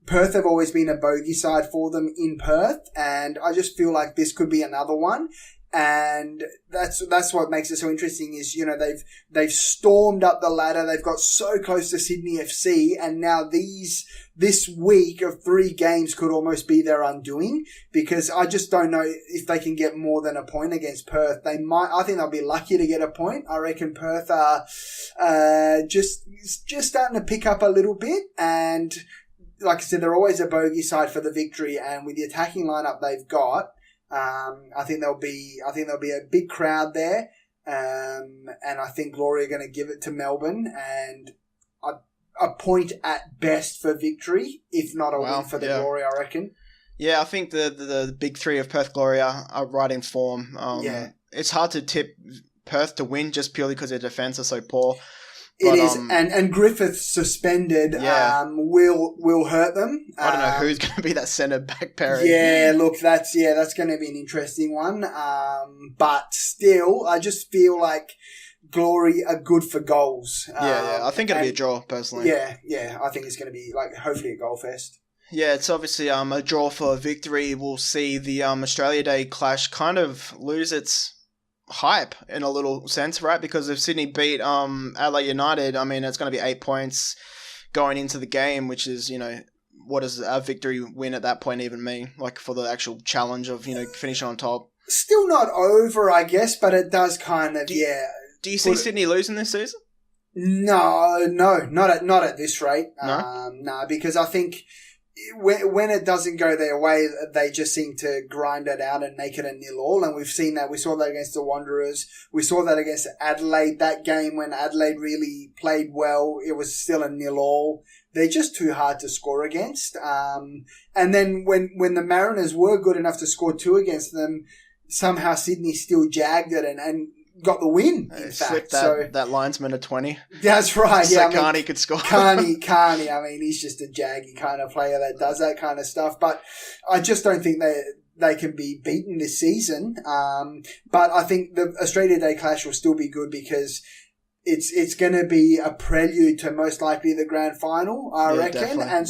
Perth have always been a bogey side for them in Perth, and I just feel like this could be another one. And that's what makes it so interesting is, you know, they've stormed up the ladder. They've got so close to Sydney FC, and now this week of 3 games could almost be their undoing, because I just don't know if they can get more than a point against Perth. I think they'll be lucky to get a point. I reckon Perth are just starting to pick up a little bit, and like I said, they're always a bogey side for the victory, and with the attacking lineup they've got, I think there'll be a big crowd there, and I think Glory are going to give it to Melbourne, and a point at best for victory, if not a win for the Glory, I reckon. Yeah, I think the big three of Perth Glory are right in form. It's hard to tip Perth to win just purely because their defence is so poor. It is, and Griffith suspended will hurt them. I don't know who's going to be that centre back pairing. Yeah, look, that's going to be an interesting one. But still, I just feel like Glory are good for goals. I think it'll be a draw, personally. Yeah, I think it's going to be hopefully a goal fest. Yeah, it's obviously a draw for a victory. We'll see the Australia Day clash kind of lose its hype in a little sense, right? Because if Sydney beat Adelaide United, I mean, it's going to be 8 points going into the game, which is, you know, what does a victory win at that point even mean? Like, for the actual challenge of, you know, finishing on top. Still not over, I guess, but it does kind of, Do you see Sydney losing this season? No, not at this rate. No, because I think when it doesn't go their way, they just seem to grind it out and make it a 0-0. And we've seen that. We saw that against the Wanderers. We saw that against Adelaide. That game when Adelaide really played well, it was still a 0-0. They're just too hard to score against. And then when the Mariners were good enough to score 2 against them, somehow Sydney still jagged it and got the win, in fact. That linesman at 20. That's right. So Carney could score. Carney, I mean, he's just a jaggy kind of player that does that kind of stuff. But I just don't think they can be beaten this season. But I think the Australia Day clash will still be good because it's going to be a prelude to most likely the grand final, I reckon. And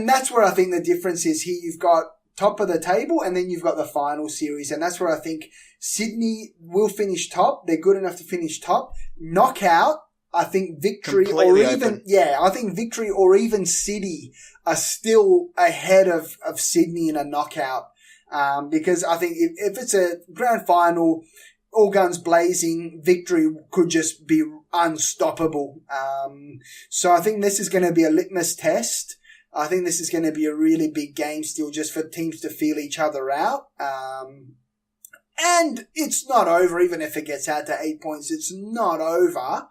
that's where I think the difference is here. You've got top of the table, and then you've got the final series, and that's where I think Sydney will finish top. They're good enough to finish top. Knockout, I think victory completely or even open. I think victory or even City are still ahead of Sydney in a knockout. Because I think if it's a grand final, all guns blazing, victory could just be unstoppable. So I think this is going to be a litmus test. I think this is going to be a really big game still, just for teams to feel each other out. And it's not over, even if it gets out to 8 points. It's not over.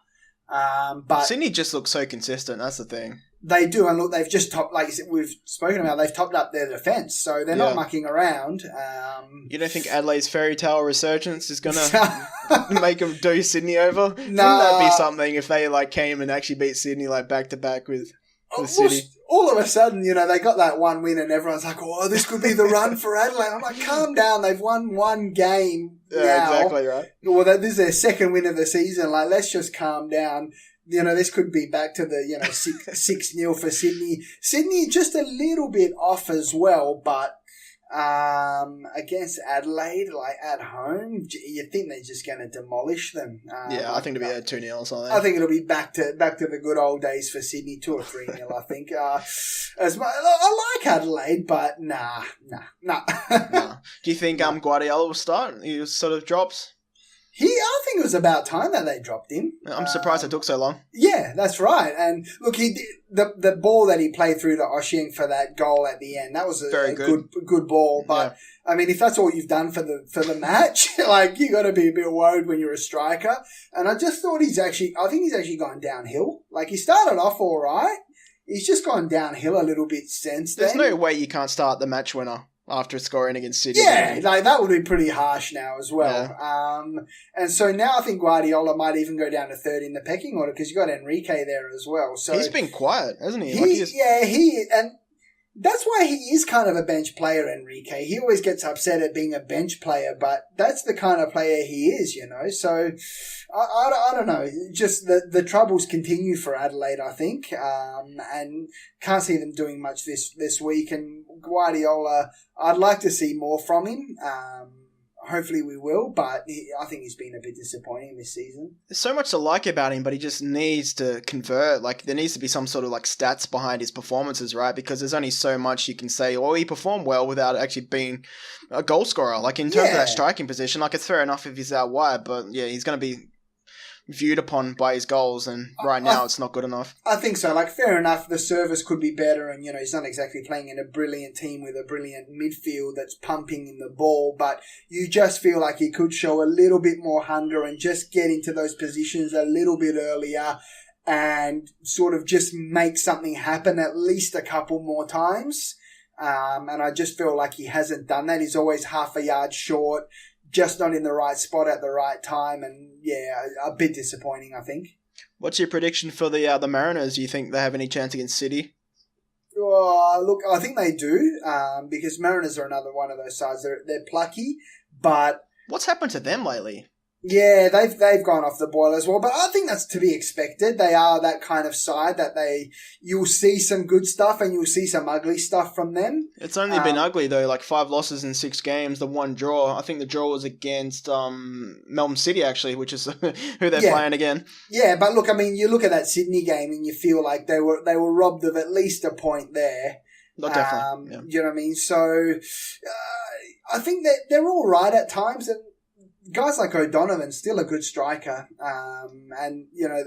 But Sydney just looks so consistent. That's the thing. They do, and look, they've just topped, like we've spoken about, they've topped up their defence, so they're not mucking around. You don't think Adelaide's fairy tale resurgence is going to make them do Sydney over? Nah. Wouldn't that be something if they came and actually beat Sydney back to back with City? All of a sudden, they got that one win and everyone's like, oh, this could be the run for Adelaide. I'm like, calm down. They've won one game now. Exactly right. Well, this is their second win of the season. Let's just calm down. This could be back to the, 6-0 for Sydney. Sydney just a little bit off as well, but against Adelaide, at home, you think they're just going to demolish them. I think it'll be a 2-0 or something. I think it'll be back to the good old days for Sydney, 2 or 3-0. I think. I like Adelaide, but nah. Do you think Guardiola will start? He sort of drops. I think it was about time that they dropped him. I'm surprised it took so long. Yeah, that's right. And look, he did, the ball that he played through to Oshing for that goal at the end, that was a good ball. But I mean, if that's all you've done for the match, you got to be a bit worried when you're a striker. And I just thought I think he's actually gone downhill. He started off all right. He's just gone downhill a little bit since then. There's no way you can't start the match winner after scoring against City. Yeah, that would be pretty harsh now as well. Yeah. And so now I think Guardiola might even go down to third in the pecking order because you've got Enrique there as well. So he's been quiet, hasn't he? And that's why he is kind of a bench player, Enrique. He always gets upset at being a bench player, but that's the kind of player he is, So I don't know. Just the troubles continue for Adelaide, I think, and can't see them doing much this week. And Guardiola, I'd like to see more from him. hopefully we will, but I think he's been a bit disappointing this season. There's so much to like about him, but he just needs to convert. Like, there needs to be some sort of like stats behind his performances, right? Because there's only so much you can say, oh, he performed well without actually being a goal scorer. Like, in terms of that striking position, like, it's fair enough if he's out wide, but yeah, he's going to be viewed upon by his goals, and right now it's not good enough. I think so. Like, fair enough, the service could be better, and, you know, he's not exactly playing in a brilliant team with a brilliant midfield that's pumping in the ball, but you just feel like he could show a little bit more hunger and just get into those positions a little bit earlier and sort of just make something happen at least a couple more times. And I just feel like he hasn't done that. He's always half a yard short, just not in the right spot at the right time, and yeah, a bit disappointing, I think. What's your prediction for the Mariners? Do you think they have any chance against City? Look, I think they do, because Mariners are another one of those sides. They're plucky, but what's happened to them lately? Yeah, they've gone off the boil as well, but I think that's to be expected. They are that kind of side that you'll see some good stuff and you'll see some ugly stuff from them. It's only been ugly though, like 5 losses in 6 games, the 1 draw. I think the draw was against Melbourne City actually, which is who they're playing again. Yeah, but look, I mean, you look at that Sydney game and you feel like they were robbed of at least a point there. Definitely. Yeah. You know what I mean? So I think that they're all right at times, and guys like O'Donovan's still a good striker. And, you know,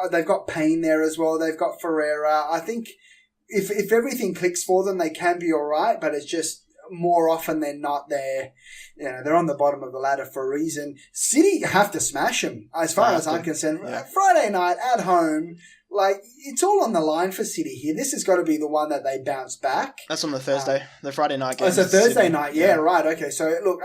they've got Payne there as well. They've got Ferreira. I think if everything clicks for them, they can be all right, but it's just more often than not they're on the bottom of the ladder for a reason. City have to smash them, as far as I'm concerned. Yeah. Friday night at home, like, it's all on the line for City here. This has got to be the one that they bounce back. That's on the Thursday, the Friday night game. Oh, it's a Thursday night. Yeah, right. Okay, so look,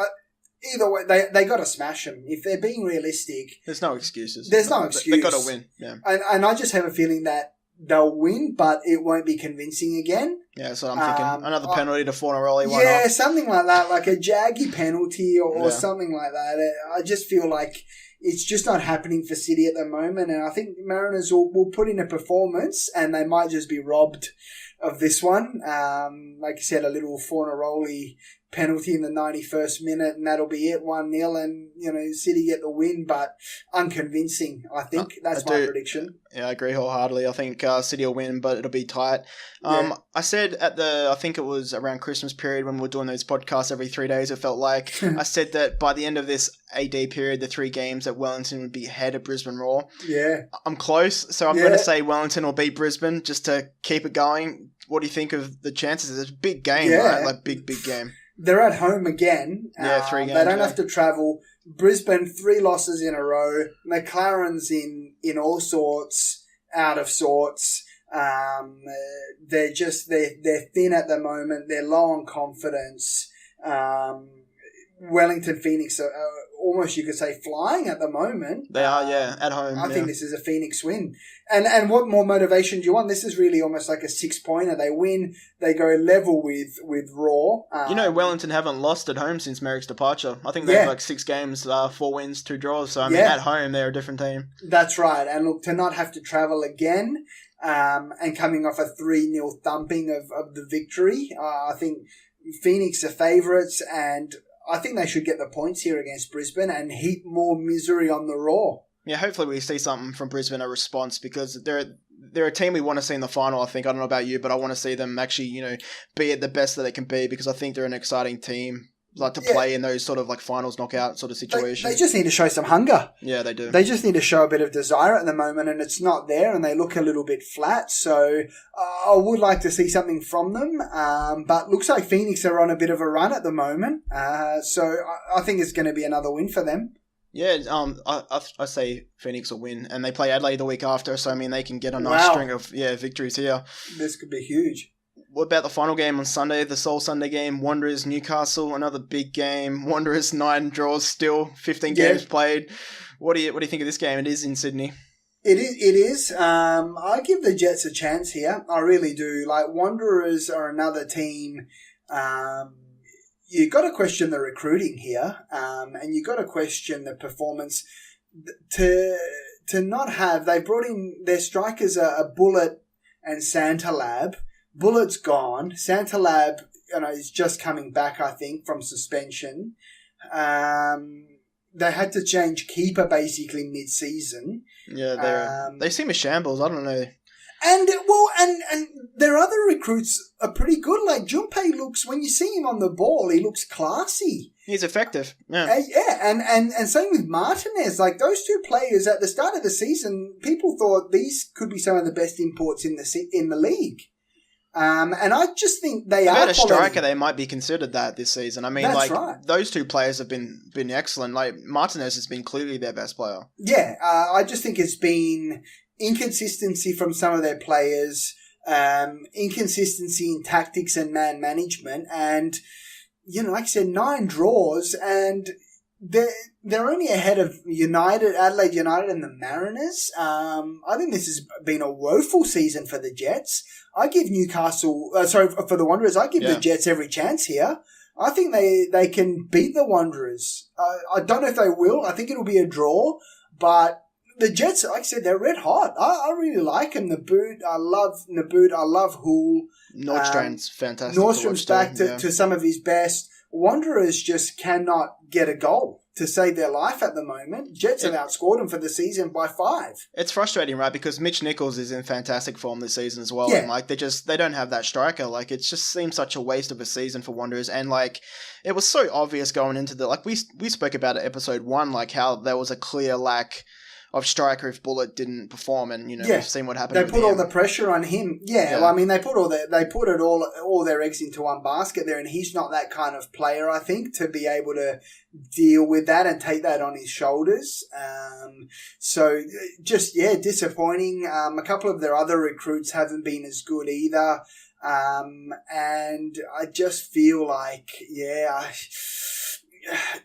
either way, they got to smash them. If they're being realistic, there's no excuses. There's no excuse. They got to win. Yeah, and I just have a feeling that they'll win, but it won't be convincing again. Yeah, that's what I'm thinking. Another penalty to Fornaroli. Yeah, something like that, like a jaggy penalty or something like that. I just feel like it's just not happening for City at the moment, and I think Mariners will put in a performance, and they might just be robbed of this one. Like I said, a little Fornaroli penalty in the 91st minute, and that'll be it, 1-0, and, you know, City get the win, but unconvincing, I think. That's my prediction. Yeah, I agree wholeheartedly. I think City will win, but it'll be tight. I said I think it was around Christmas period when we were doing those podcasts every 3 days, it felt like, I said that by the end of this 8-day period, the 3 games at Wellington would be ahead of Brisbane Raw. Yeah. I'm close, so I'm going to say Wellington will beat Brisbane just to keep it going. What do you think of the chances? It's a big game, right? Like, big game. They're at home again. 3 games. They don't have to travel. Brisbane, 3 losses in a row. Maclaren's in all sorts, out of sorts. They're thin at the moment. They're low on confidence. Wellington Phoenix are almost, you could say, flying at the moment. They are, at home. I think this is a Phoenix win. And what more motivation do you want? This is really almost like a 6-pointer. They win, they go level with Raw. Wellington haven't lost at home since Merrick's departure. I think they have like 6 games, 4 wins, 2 draws. So, I mean, at home, they're a different team. That's right. And look, to not have to travel again, and coming off a 3-0 thumping of the victory, I think Phoenix are favourites, and I think they should get the points here against Brisbane and heap more misery on the Raw. Yeah, hopefully we see something from Brisbane, a response, because they're a team we want to see in the final, I think. I don't know about you, but I want to see them actually, be at the best that they can be, because I think they're an exciting team, like to play in those sort of like finals knockout sort of situations. They just need to show some hunger. Yeah, they do. They just need to show a bit of desire at the moment, and it's not there, and they look a little bit flat. So I would like to see something from them, but looks like Phoenix are on a bit of a run at the moment. So I think it's going to be another win for them. Yeah, I say Phoenix will win, and they play Adelaide the week after, so I mean they can get a nice string of victories here. This could be huge. What about the final game on Sunday, the sole Sunday game? Wanderers, Newcastle, another big game. Wanderers 9 draws still, 15 games played. What do you think of this game? It is in Sydney. It is. I give the Jets a chance here. I really do. Like, Wanderers are another team. You've got to question the recruiting here, and you've got to question the performance. To not have, they brought in their strikers a Bullet and Santa Lab. Bullet's gone. Santa Lab is just coming back, I think, from suspension. They had to change keeper basically mid-season. Yeah, they seem a shambles. I don't know. And their other recruits are pretty good. Like Junpei looks, when you see him on the ball, he looks classy. He's effective. Yeah. And same with Martinez. Like those two players at the start of the season, people thought these could be some of the best imports in the league. And I just think they are. Without a striker, they might be considered that this season. I mean, That's right. Those two players have been excellent. Like Martinez has been clearly their best player. Yeah, I just think it's been inconsistency from some of their players, inconsistency in tactics and man management, and like I said, 9 draws, and they're only ahead of Adelaide United and the Mariners. I think this has been a woeful season for the Jets. I give for the Wanderers, I give the Jets every chance here. I think they can beat the Wanderers. I don't know if they will. I think it'll be a draw, but the Jets, like I said, they're red hot. I really like them. I love Naboot. I love Hool. Nordstrom's fantastic. Nordstrom's back to some of his best. Wanderers just cannot get a goal to save their life at the moment. Jets have outscored them for the season by 5. It's frustrating, right? Because Mitch Nichols is in fantastic form this season as well. Yeah. And they don't have that striker. Like it just seems such a waste of a season for Wanderers. And it was so obvious going into we spoke about it episode 1, how there was a clear lack of striker if Bullitt didn't perform, and we've seen what happened. They put all the pressure on him. Yeah. Well, I mean, they put all their eggs into one basket there, and he's not that kind of player, I think, to be able to deal with that and take that on his shoulders. So just disappointing. A couple of their other recruits haven't been as good either, and I just feel like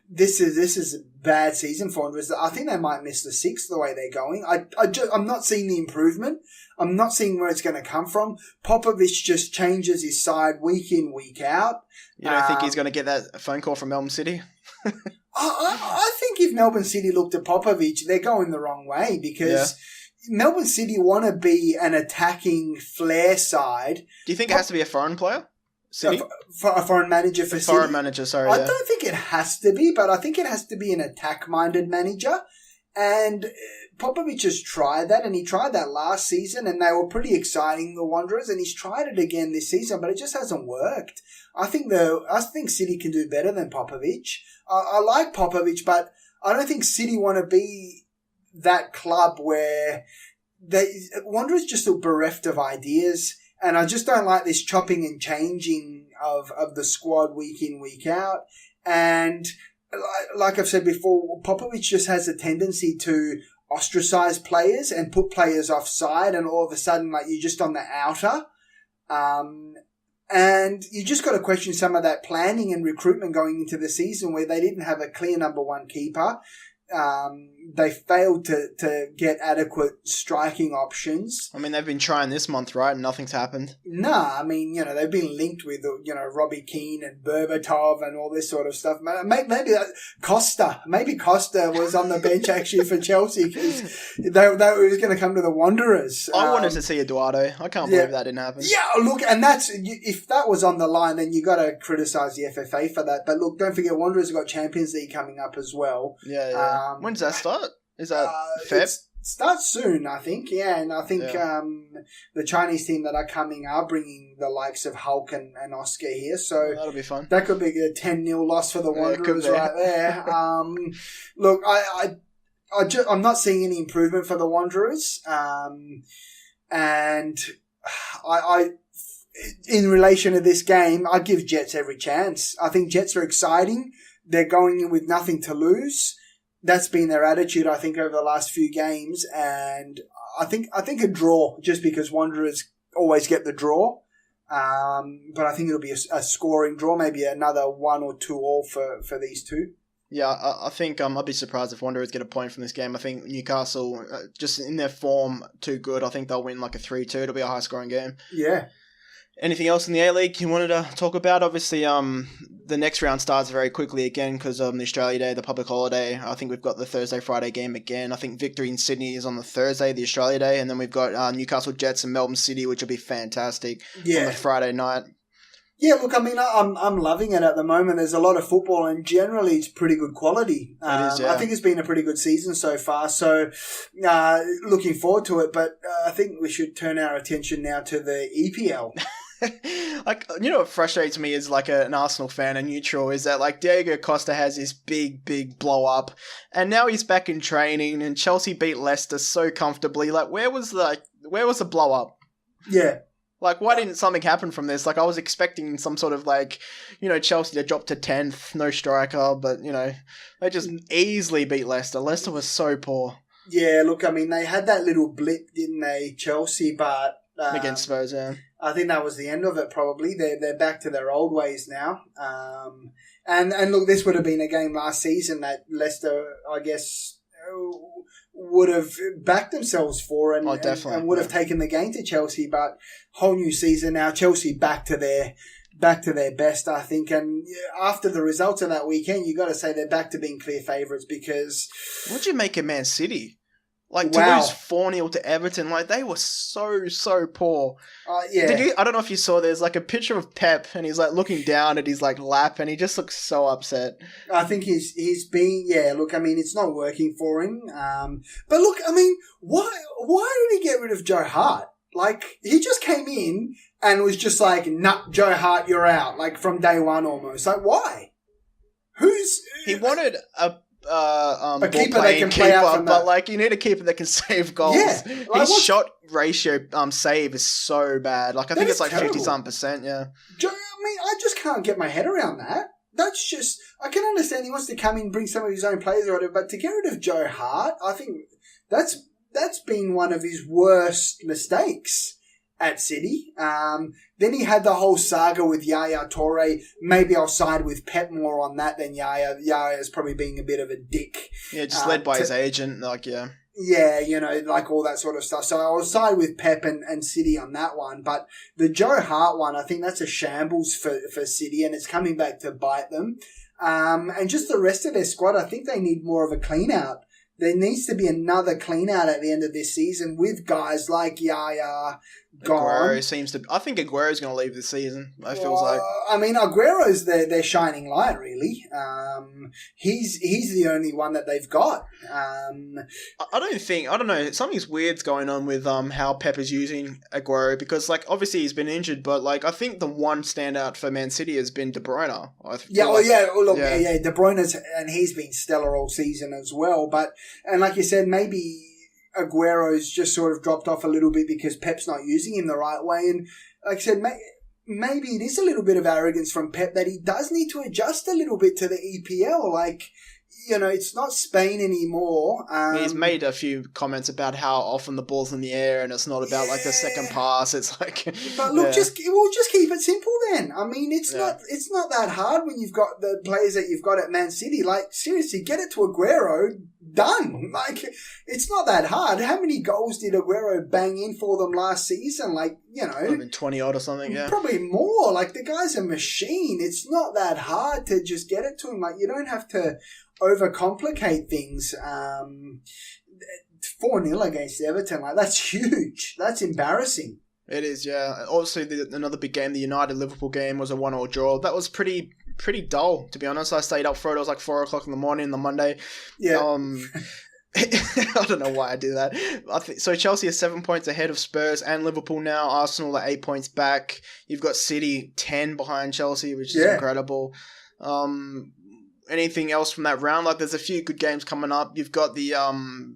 this is a bad season for Wanderers. I think they might miss the 6th the way they're going. I'm not seeing the improvement. I'm not seeing where it's going to come from. Popovich just changes his side week in, week out. You don't think he's going to get that phone call from Melbourne City? I think if Melbourne City looked at Popovich, they're going the wrong way because Melbourne City want to be an attacking flair side. Do you think it has to be a foreign player? City? A foreign manager for City? Foreign manager, sorry. I don't think it has to be, but I think it has to be an attack-minded manager. And Popovich has tried that, and he tried that last season, and they were pretty exciting, the Wanderers, and he's tried it again this season, but it just hasn't worked. I think City can do better than Popovich. I like Popovich, but I don't think City want to be that club where Wanderers just look bereft of ideas. And I just don't like this chopping and changing of the squad week in, week out. And like I've said before, Popovich just has a tendency to ostracize players and put players offside, and all of a sudden, you're just on the outer. And you just got to question some of that planning and recruitment going into the season where they didn't have a clear number 1 keeper. They failed to get adequate striking options. I mean, they've been trying this month, right? And nothing's happened. Nah, I mean, they've been linked with, Robbie Keane and Berbatov and all this sort of stuff. Maybe Costa. Maybe Costa was on the bench actually for Chelsea because they was going to come to the Wanderers. I wanted to see Eduardo. I can't believe that didn't happen. Yeah, look, and if that was on the line, then you got to criticise the FFA for that. But look, don't forget, Wanderers have got Champions League coming up as well. Yeah. When does that start? Is that Feb? It starts soon, I think. Yeah, and I think the Chinese team that are coming are bringing the likes of Hulk and Oscar here. So that'll be fun. That could be a 10-0 loss for the Wanderers right there. Look, I'm not seeing any improvement for the Wanderers. And I in relation to this game, I give Jets every chance. I think Jets are exciting. They're going in with nothing to lose. That's been their attitude, I think, over the last few games. And I think a draw, just because Wanderers always get the draw. But I think it'll be a scoring draw, maybe another 1 or 2 all for these two. Yeah, I think I'd be surprised if Wanderers get a point from this game. I think Newcastle, just in their form, too good. I think they'll win like a 3-2. It'll be a high-scoring game. Yeah. Anything else in the A-League you wanted to talk about? Obviously, the next round starts very quickly again because of the Australia Day, the public holiday. I think we've got the Thursday-Friday game again. I think Victory in Sydney is on the Thursday, the Australia Day, and then we've got Newcastle Jets and Melbourne City, which will be fantastic on the Friday night. Yeah, look, I mean, I'm loving it at the moment. There's a lot of football, and generally it's pretty good quality. It is, yeah. I think it's been a pretty good season so far, so looking forward to it. But I think we should turn our attention now to the EPL. Like, you know what frustrates me as like an Arsenal fan and neutral is that like Diego Costa has this big blow up, and now he's back in training, and Chelsea beat Leicester so comfortably. Like, where was the blow up? Yeah. Like, why didn't something happen from this? Like, I was expecting some sort of, like, you know, Chelsea to drop to 10th, no striker, but, you know, they just easily beat Leicester. Leicester was so poor. Yeah, look, I mean, they had that little blip, didn't they, Chelsea, but... against Spurs, yeah. I think that was the end of it, probably. They're back to their old ways now. And look, this would have been a game last season that Leicester, I guess... would have backed themselves for and would have taken the game to Chelsea, but whole new season now. Chelsea back to their best, I think. And after the results of that weekend, you got to say they're back to being clear favourites because. What'd you make of Man City? Like, to wow. lose 4-0 to Everton, like, they were so poor. Yeah. I don't know if you saw, there's, like, a picture of Pep, and he's, like, looking down at his, like, lap, and he just looks so upset. I think he's being, look, I mean, it's not working for him. But look, I mean, why did he get rid of Joe Hart? Like, he just came in and was just like, nah, Joe Hart, you're out. Like, from day one almost. Like, why? He wanted a keeper that can play out from but like you need a keeper that can save goals. Yeah, like, his shot ratio save is so bad. Like I think it's like terrible. 50-some%. Yeah. I mean, I just can't get my head around that. That's just I can understand he wants to come in, bring some of his own players or whatever, but to get rid of Joe Hart, I think that's been one of his worst mistakes at City. Then he had the whole saga with Yaya Toure. Maybe I'll side with Pep more on that than Yaya. Yaya's probably being a bit of a dick. Yeah, just led by his agent. Like, yeah. Yeah, you know, like all that sort of stuff. So I'll side with Pep and City on that one. But the Joe Hart one, I think that's a shambles for City, and it's coming back to bite them. And just the rest of their squad, I think they need more of a clean out. There needs to be another clean out at the end of this season with guys like Yaya gone. I think Aguero's going to leave this season. It feels like. I mean, Aguero's their shining light, really. He's the only one that they've got. I don't know. Something's weird's going on with how Pep is using Aguero because like obviously he's been injured, but like I think the one standout for Man City has been De Bruyne. De Bruyne's and he's been stellar all season as well. And like you said, maybe Aguero's just sort of dropped off a little bit because Pep's not using him the right way. And like I said, maybe it is a little bit of arrogance from Pep that he does need to adjust a little bit to the EPL. Like, you know, it's not Spain anymore. He's made a few comments about how often the ball's in the air and it's not about like the second pass. It's like, but look, we'll just keep it simple then. I mean, it's not that hard when you've got the players that you've got at Man City. Like, seriously, get it to Aguero. Done. Like, it's not that hard. How many goals did Aguero bang in for them last season? Like, you know, I mean, 20 odd or something. Yeah, probably more. Like, the guy's a machine. It's not that hard to just get it to him. Like, you don't have to overcomplicate things. 4-0 against Everton, like that's huge. That's embarrassing. It is, yeah. Obviously, another big game, the United-Liverpool game, was a 1-1 draw. That was pretty dull, to be honest. I stayed up for it. It was like 4 o'clock in the morning on the Monday. Yeah. I don't know why I do that. So Chelsea is 7 points ahead of Spurs and Liverpool now. Arsenal are 8 points back. You've got City 10 behind Chelsea, which is incredible. Anything else from that round? Like, there's a few good games coming up. You've got the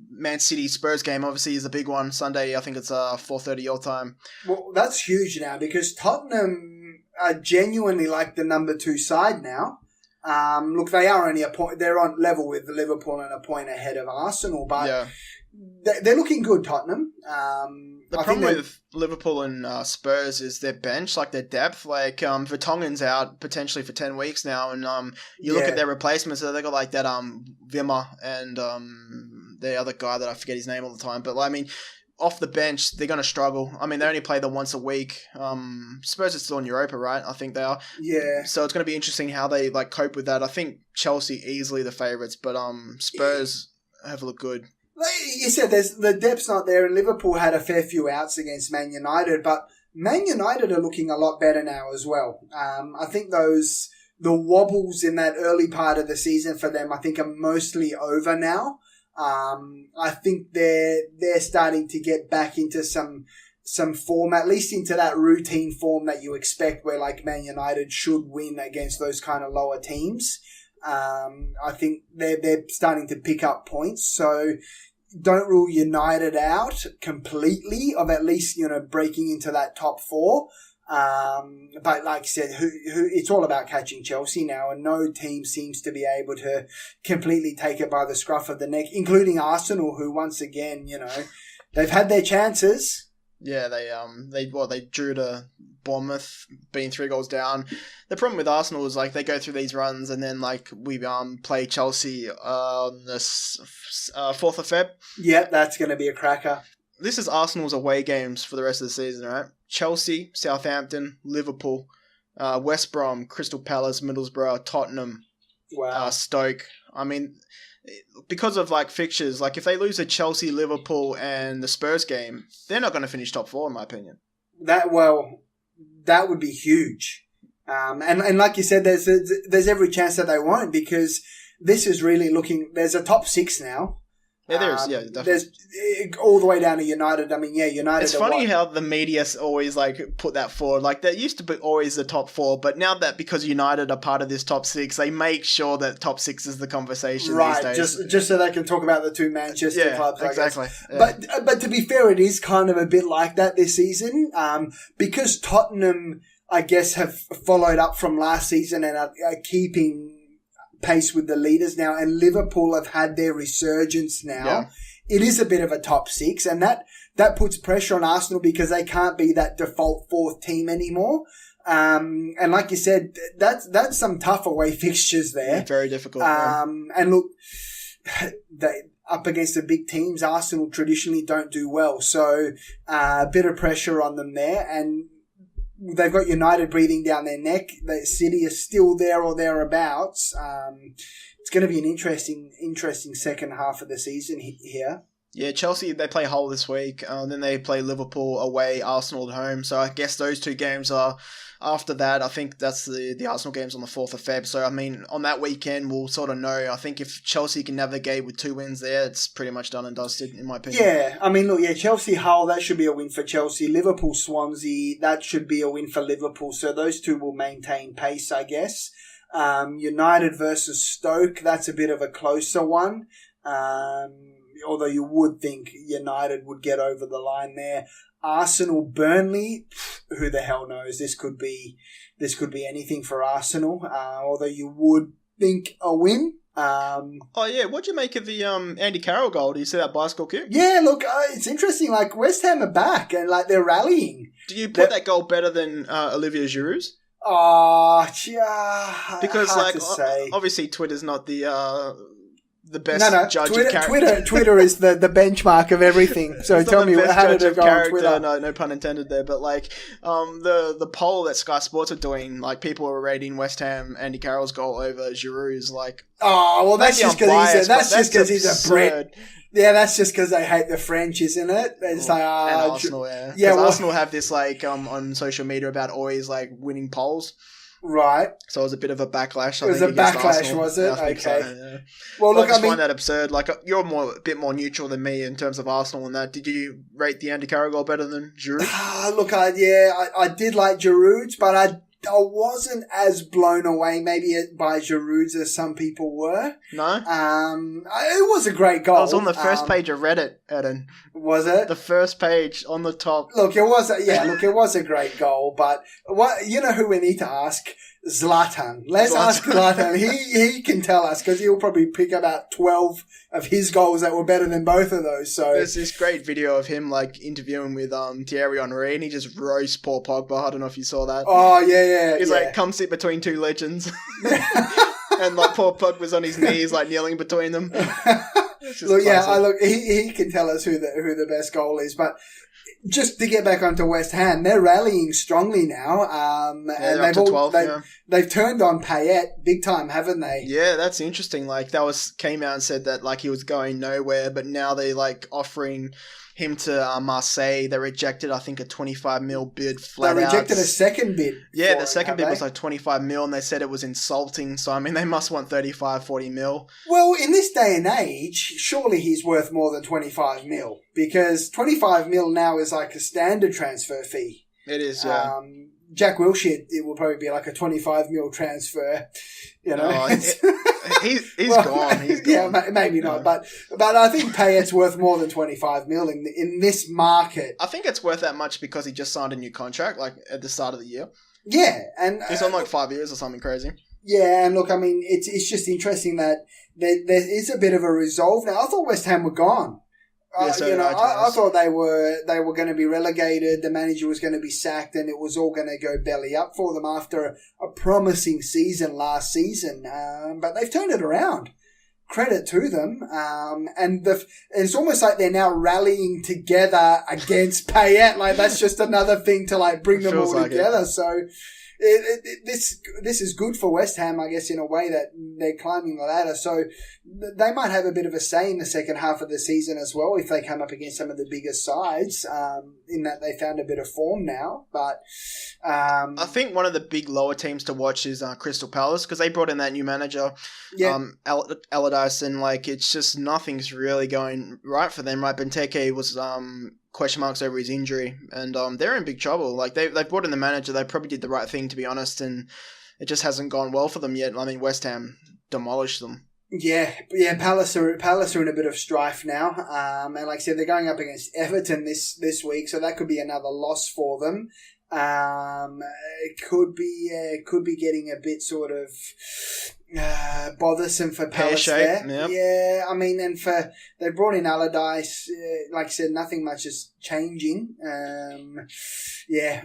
Man City Spurs game, obviously, is a big one. Sunday, I think it's 4:30 your time. Well, that's huge now because Tottenham are genuinely like the number 2 side now. Look, they are only a point. They're on level with Liverpool and a point ahead of Arsenal, but they're looking good, Tottenham. The problem with Liverpool and Spurs is their bench, like their depth. Like Vertonghen's out potentially for 10 weeks now, and you look at their replacements. So they got like that Wimmer and the other guy that I forget his name all the time. But I mean, off the bench, they're going to struggle. I mean, they only play them once a week. Spurs are still in Europa, right? I think they are. Yeah. So it's going to be interesting how they like cope with that. I think Chelsea easily the favourites, but Spurs have looked good. You said the depth's not there, and Liverpool had a fair few outs against Man United, but Man United are looking a lot better now as well. I think the wobbles in that early part of the season for them, I think, are mostly over now. I think they're starting to get back into some form, at least into that routine form that you expect, where like Man United should win against those kind of lower teams. I think they're starting to pick up points, so don't rule United out completely of at least, breaking into that top 4. But like I said, it's all about catching Chelsea now, and no team seems to be able to completely take it by the scruff of the neck, including Arsenal, who once again, they've had their chances. Yeah, they drew to Bournemouth, being 3 goals down. The problem with Arsenal is like they go through these runs, and then like we play Chelsea on the 4th of Feb. Yeah, that's going to be a cracker. This is Arsenal's away games for the rest of the season, right? Chelsea, Southampton, Liverpool, West Brom, Crystal Palace, Middlesbrough, Tottenham, Stoke. I mean, because of like fixtures, like if they lose a Chelsea, Liverpool, and the Spurs game, they're not going to finish top 4, in my opinion. That would be huge. And like you said, there's every chance that they won't, because this is really looking. There's a top 6 now. Yeah, there is. Yeah, definitely. There's all the way down to United. I mean, yeah, United. It's funny how the media always like put that forward. Like there used to be always the top 4, but now that because United are part of this top 6, they make sure that top 6 is the conversation these days. Just so they can talk about the 2 Manchester clubs. Exactly. Yeah. But to be fair, it is kind of a bit like that this season, because Tottenham, I guess, have followed up from last season and are keeping pace with the leaders now, and Liverpool have had their resurgence now. Yeah. It is a bit of a top 6, and that puts pressure on Arsenal because they can't be that default 4th team anymore. And like you said, that's some tough away fixtures there. Yeah, very difficult. And look, they up against the big teams, Arsenal traditionally don't do well, so a bit of pressure on them there, and they've got United breathing down their neck. The City is still there or thereabouts. It's going to be an interesting second half of the season here. Yeah, Chelsea, they play Hull this week. Then they play Liverpool away, Arsenal at home. So I guess those 2 games are after that. I think that's the Arsenal games on the 4th of Feb. So, I mean, on that weekend, we'll sort of know. I think if Chelsea can navigate with 2 wins there, it's pretty much done and dusted, in my opinion. Yeah, I mean, look, Chelsea, Hull, that should be a win for Chelsea. Liverpool, Swansea, that should be a win for Liverpool. So those 2 will maintain pace, I guess. United versus Stoke, that's a bit of a closer one. Although you would think United would get over the line there. Arsenal, Burnley, who the hell knows? This could be anything for Arsenal. Although you would think a win. What'd you make of the Andy Carroll goal? Do you see that bicycle kick? Yeah, look, it's interesting. Like West Ham are back and like they're rallying. Do you put that goal better than Olivier Giroud's? Because hard to say. Obviously Twitter's not the best judge of character. Twitter is the benchmark of everything. So tell me, how did it go on Twitter? No pun intended there. But like, the poll that Sky Sports are doing, like people are rating West Ham Andy Carroll's goal over Giroud's. Like, that's just because he's a Brit. Yeah, that's just because they hate the French, isn't it? It's like, and Arsenal, yeah. Arsenal have this like on social media about always like winning polls. Right. So it was a bit of a backlash. It was a backlash, was it? Okay. So, yeah. Well, look, I find that absurd. Like, you're a bit more neutral than me in terms of Arsenal and that. Did you rate the Andy Carroll goal better than Giroud? Look, I did like Giroud's, but I wasn't as blown away maybe by Giroud's as some people were. No? It was a great goal. I was on the first page of Reddit, Eden. Was it? The first page on the top. Look, it was a great goal, but you know who we need to ask? Zlatan. Let's ask Zlatan. He can tell us because he'll probably pick about 12 of his goals that were better than both of those. So there's this great video of him like interviewing with Thierry Henry, and he just roasts Paul Pogba. I don't know if you saw that. Oh yeah. He's like, come sit between 2 legends, and like Paul Pogba's on his knees, like kneeling between them. Look, he can tell us who the best goal is, but. Just to get back onto West Ham, they're rallying strongly now, and they've turned on Payet big time, haven't they? Yeah, that's interesting. Like came out and said that like he was going nowhere, but now they like offering him to Marseille. They rejected, I think, a 25 mil bid flat They rejected out. a second bid. Yeah, for the him, second have bid they? was like 25 mil, and they said it was insulting. So, I mean, they must want 35, 40 mil. Well, in this day and age, surely he's worth more than 25 mil, because 25 mil now is like a standard transfer fee. It is, yeah. Jack Wilshere, it will probably be like a 25 mil transfer, you know. Oh, he's gone. He's gone. Yeah, maybe not, but I think Payet's worth more than 25 mil in this market. I think it's worth that much because he just signed a new contract, like at the start of the year. Yeah, and He's on like 5 years or something crazy. yeah, and look, I mean, it's just interesting that there is a bit of a resolve now. I thought West Ham were gone. Yeah, so I thought they were going to be relegated. The manager was going to be sacked, and it was all going to go belly up for them after a promising season last season. But they've turned it around. Credit to them. And it's almost like they're now rallying together against Payet. Like that's just another thing to like bring them all like together. So. This is good for West Ham, I guess, in a way that they're climbing the ladder. So they might have a bit of a say in the second half of the season as well if they come up against some of the bigger sides, in that they found a bit of form now. But I think one of the big lower teams to watch is Crystal Palace because they brought in that new manager, Allardyce, and like it's just nothing's really going right for them. Right, Benteke was question marks over his injury, and they're in big trouble. Like they brought in the manager, they probably did the right thing to be honest, and it just hasn't gone well for them yet. I mean, West Ham demolished them. Yeah. Palace are in a bit of strife now, and like I said, they're going up against Everton this week, so that could be another loss for them. It could be getting a bit sort of bothersome for Palace there. Yep. Yeah, I mean, and they brought in Allardyce. Like I said, nothing much is changing.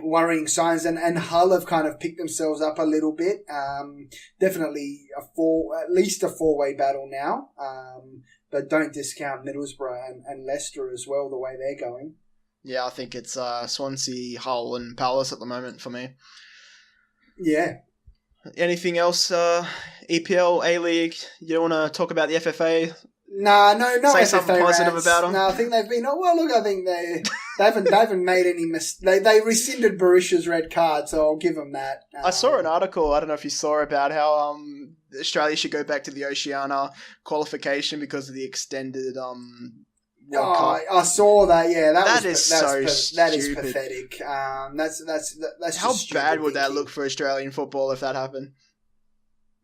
Worrying signs, and Hull have kind of picked themselves up a little bit. Definitely at least a four-way battle now. But don't discount Middlesbrough and Leicester as well, the way they're going. Yeah, I think it's Swansea, Hull, and Palace at the moment for me. Yeah. Anything else? EPL, A-League? You don't want to talk about the FFA? No Say FFA something positive rants. about them. No, I think they've been. Oh well, look, I think they haven't made any They rescinded Barisha's red card, so I'll give them that. I saw an article. I don't know if you saw about how Australia should go back to the Oceania qualification because of the extended World Cup. I saw that. Yeah, that is pathetic. That's how just bad would that thinking. look for Australian football if that happened?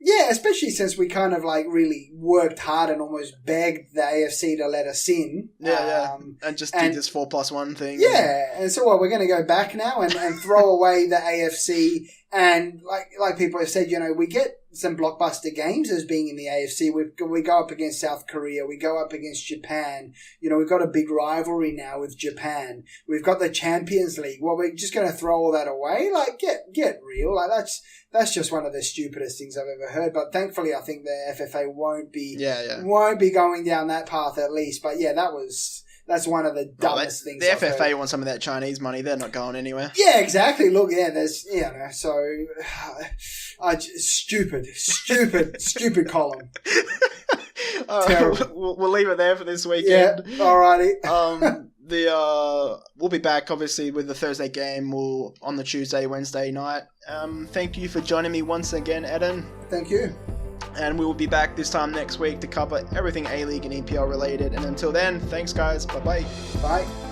Yeah, especially since we kind of like really worked hard and almost begged the AFC to let us in. And just did this 4+1 thing. Yeah, and so we're going to go back now and throw away the AFC. And like people have said, we get some blockbuster games as being in the AFC. We go up against South Korea. We go up against Japan. We've got a big rivalry now with Japan. We've got the Champions League. Well, we're just going to throw all that away? Like, get real. Like, that's just one of the stupidest things I've ever heard. But thankfully, I think the FFA won't be going down that path at least. But yeah, that's one of the dumbest things. The I've FFA heard. want some of that Chinese money. They're not going anywhere. Yeah, exactly. Look, there's, so stupid column. Terrible. We'll leave it there for this weekend. Yeah, alrighty. We'll be back obviously with the Thursday game. On the Tuesday, Wednesday night. Thank you for joining me once again, Eden. Thank you. And we will be back this time next week to cover everything A-League and EPL related. And until then, thanks guys. Bye-bye. Bye.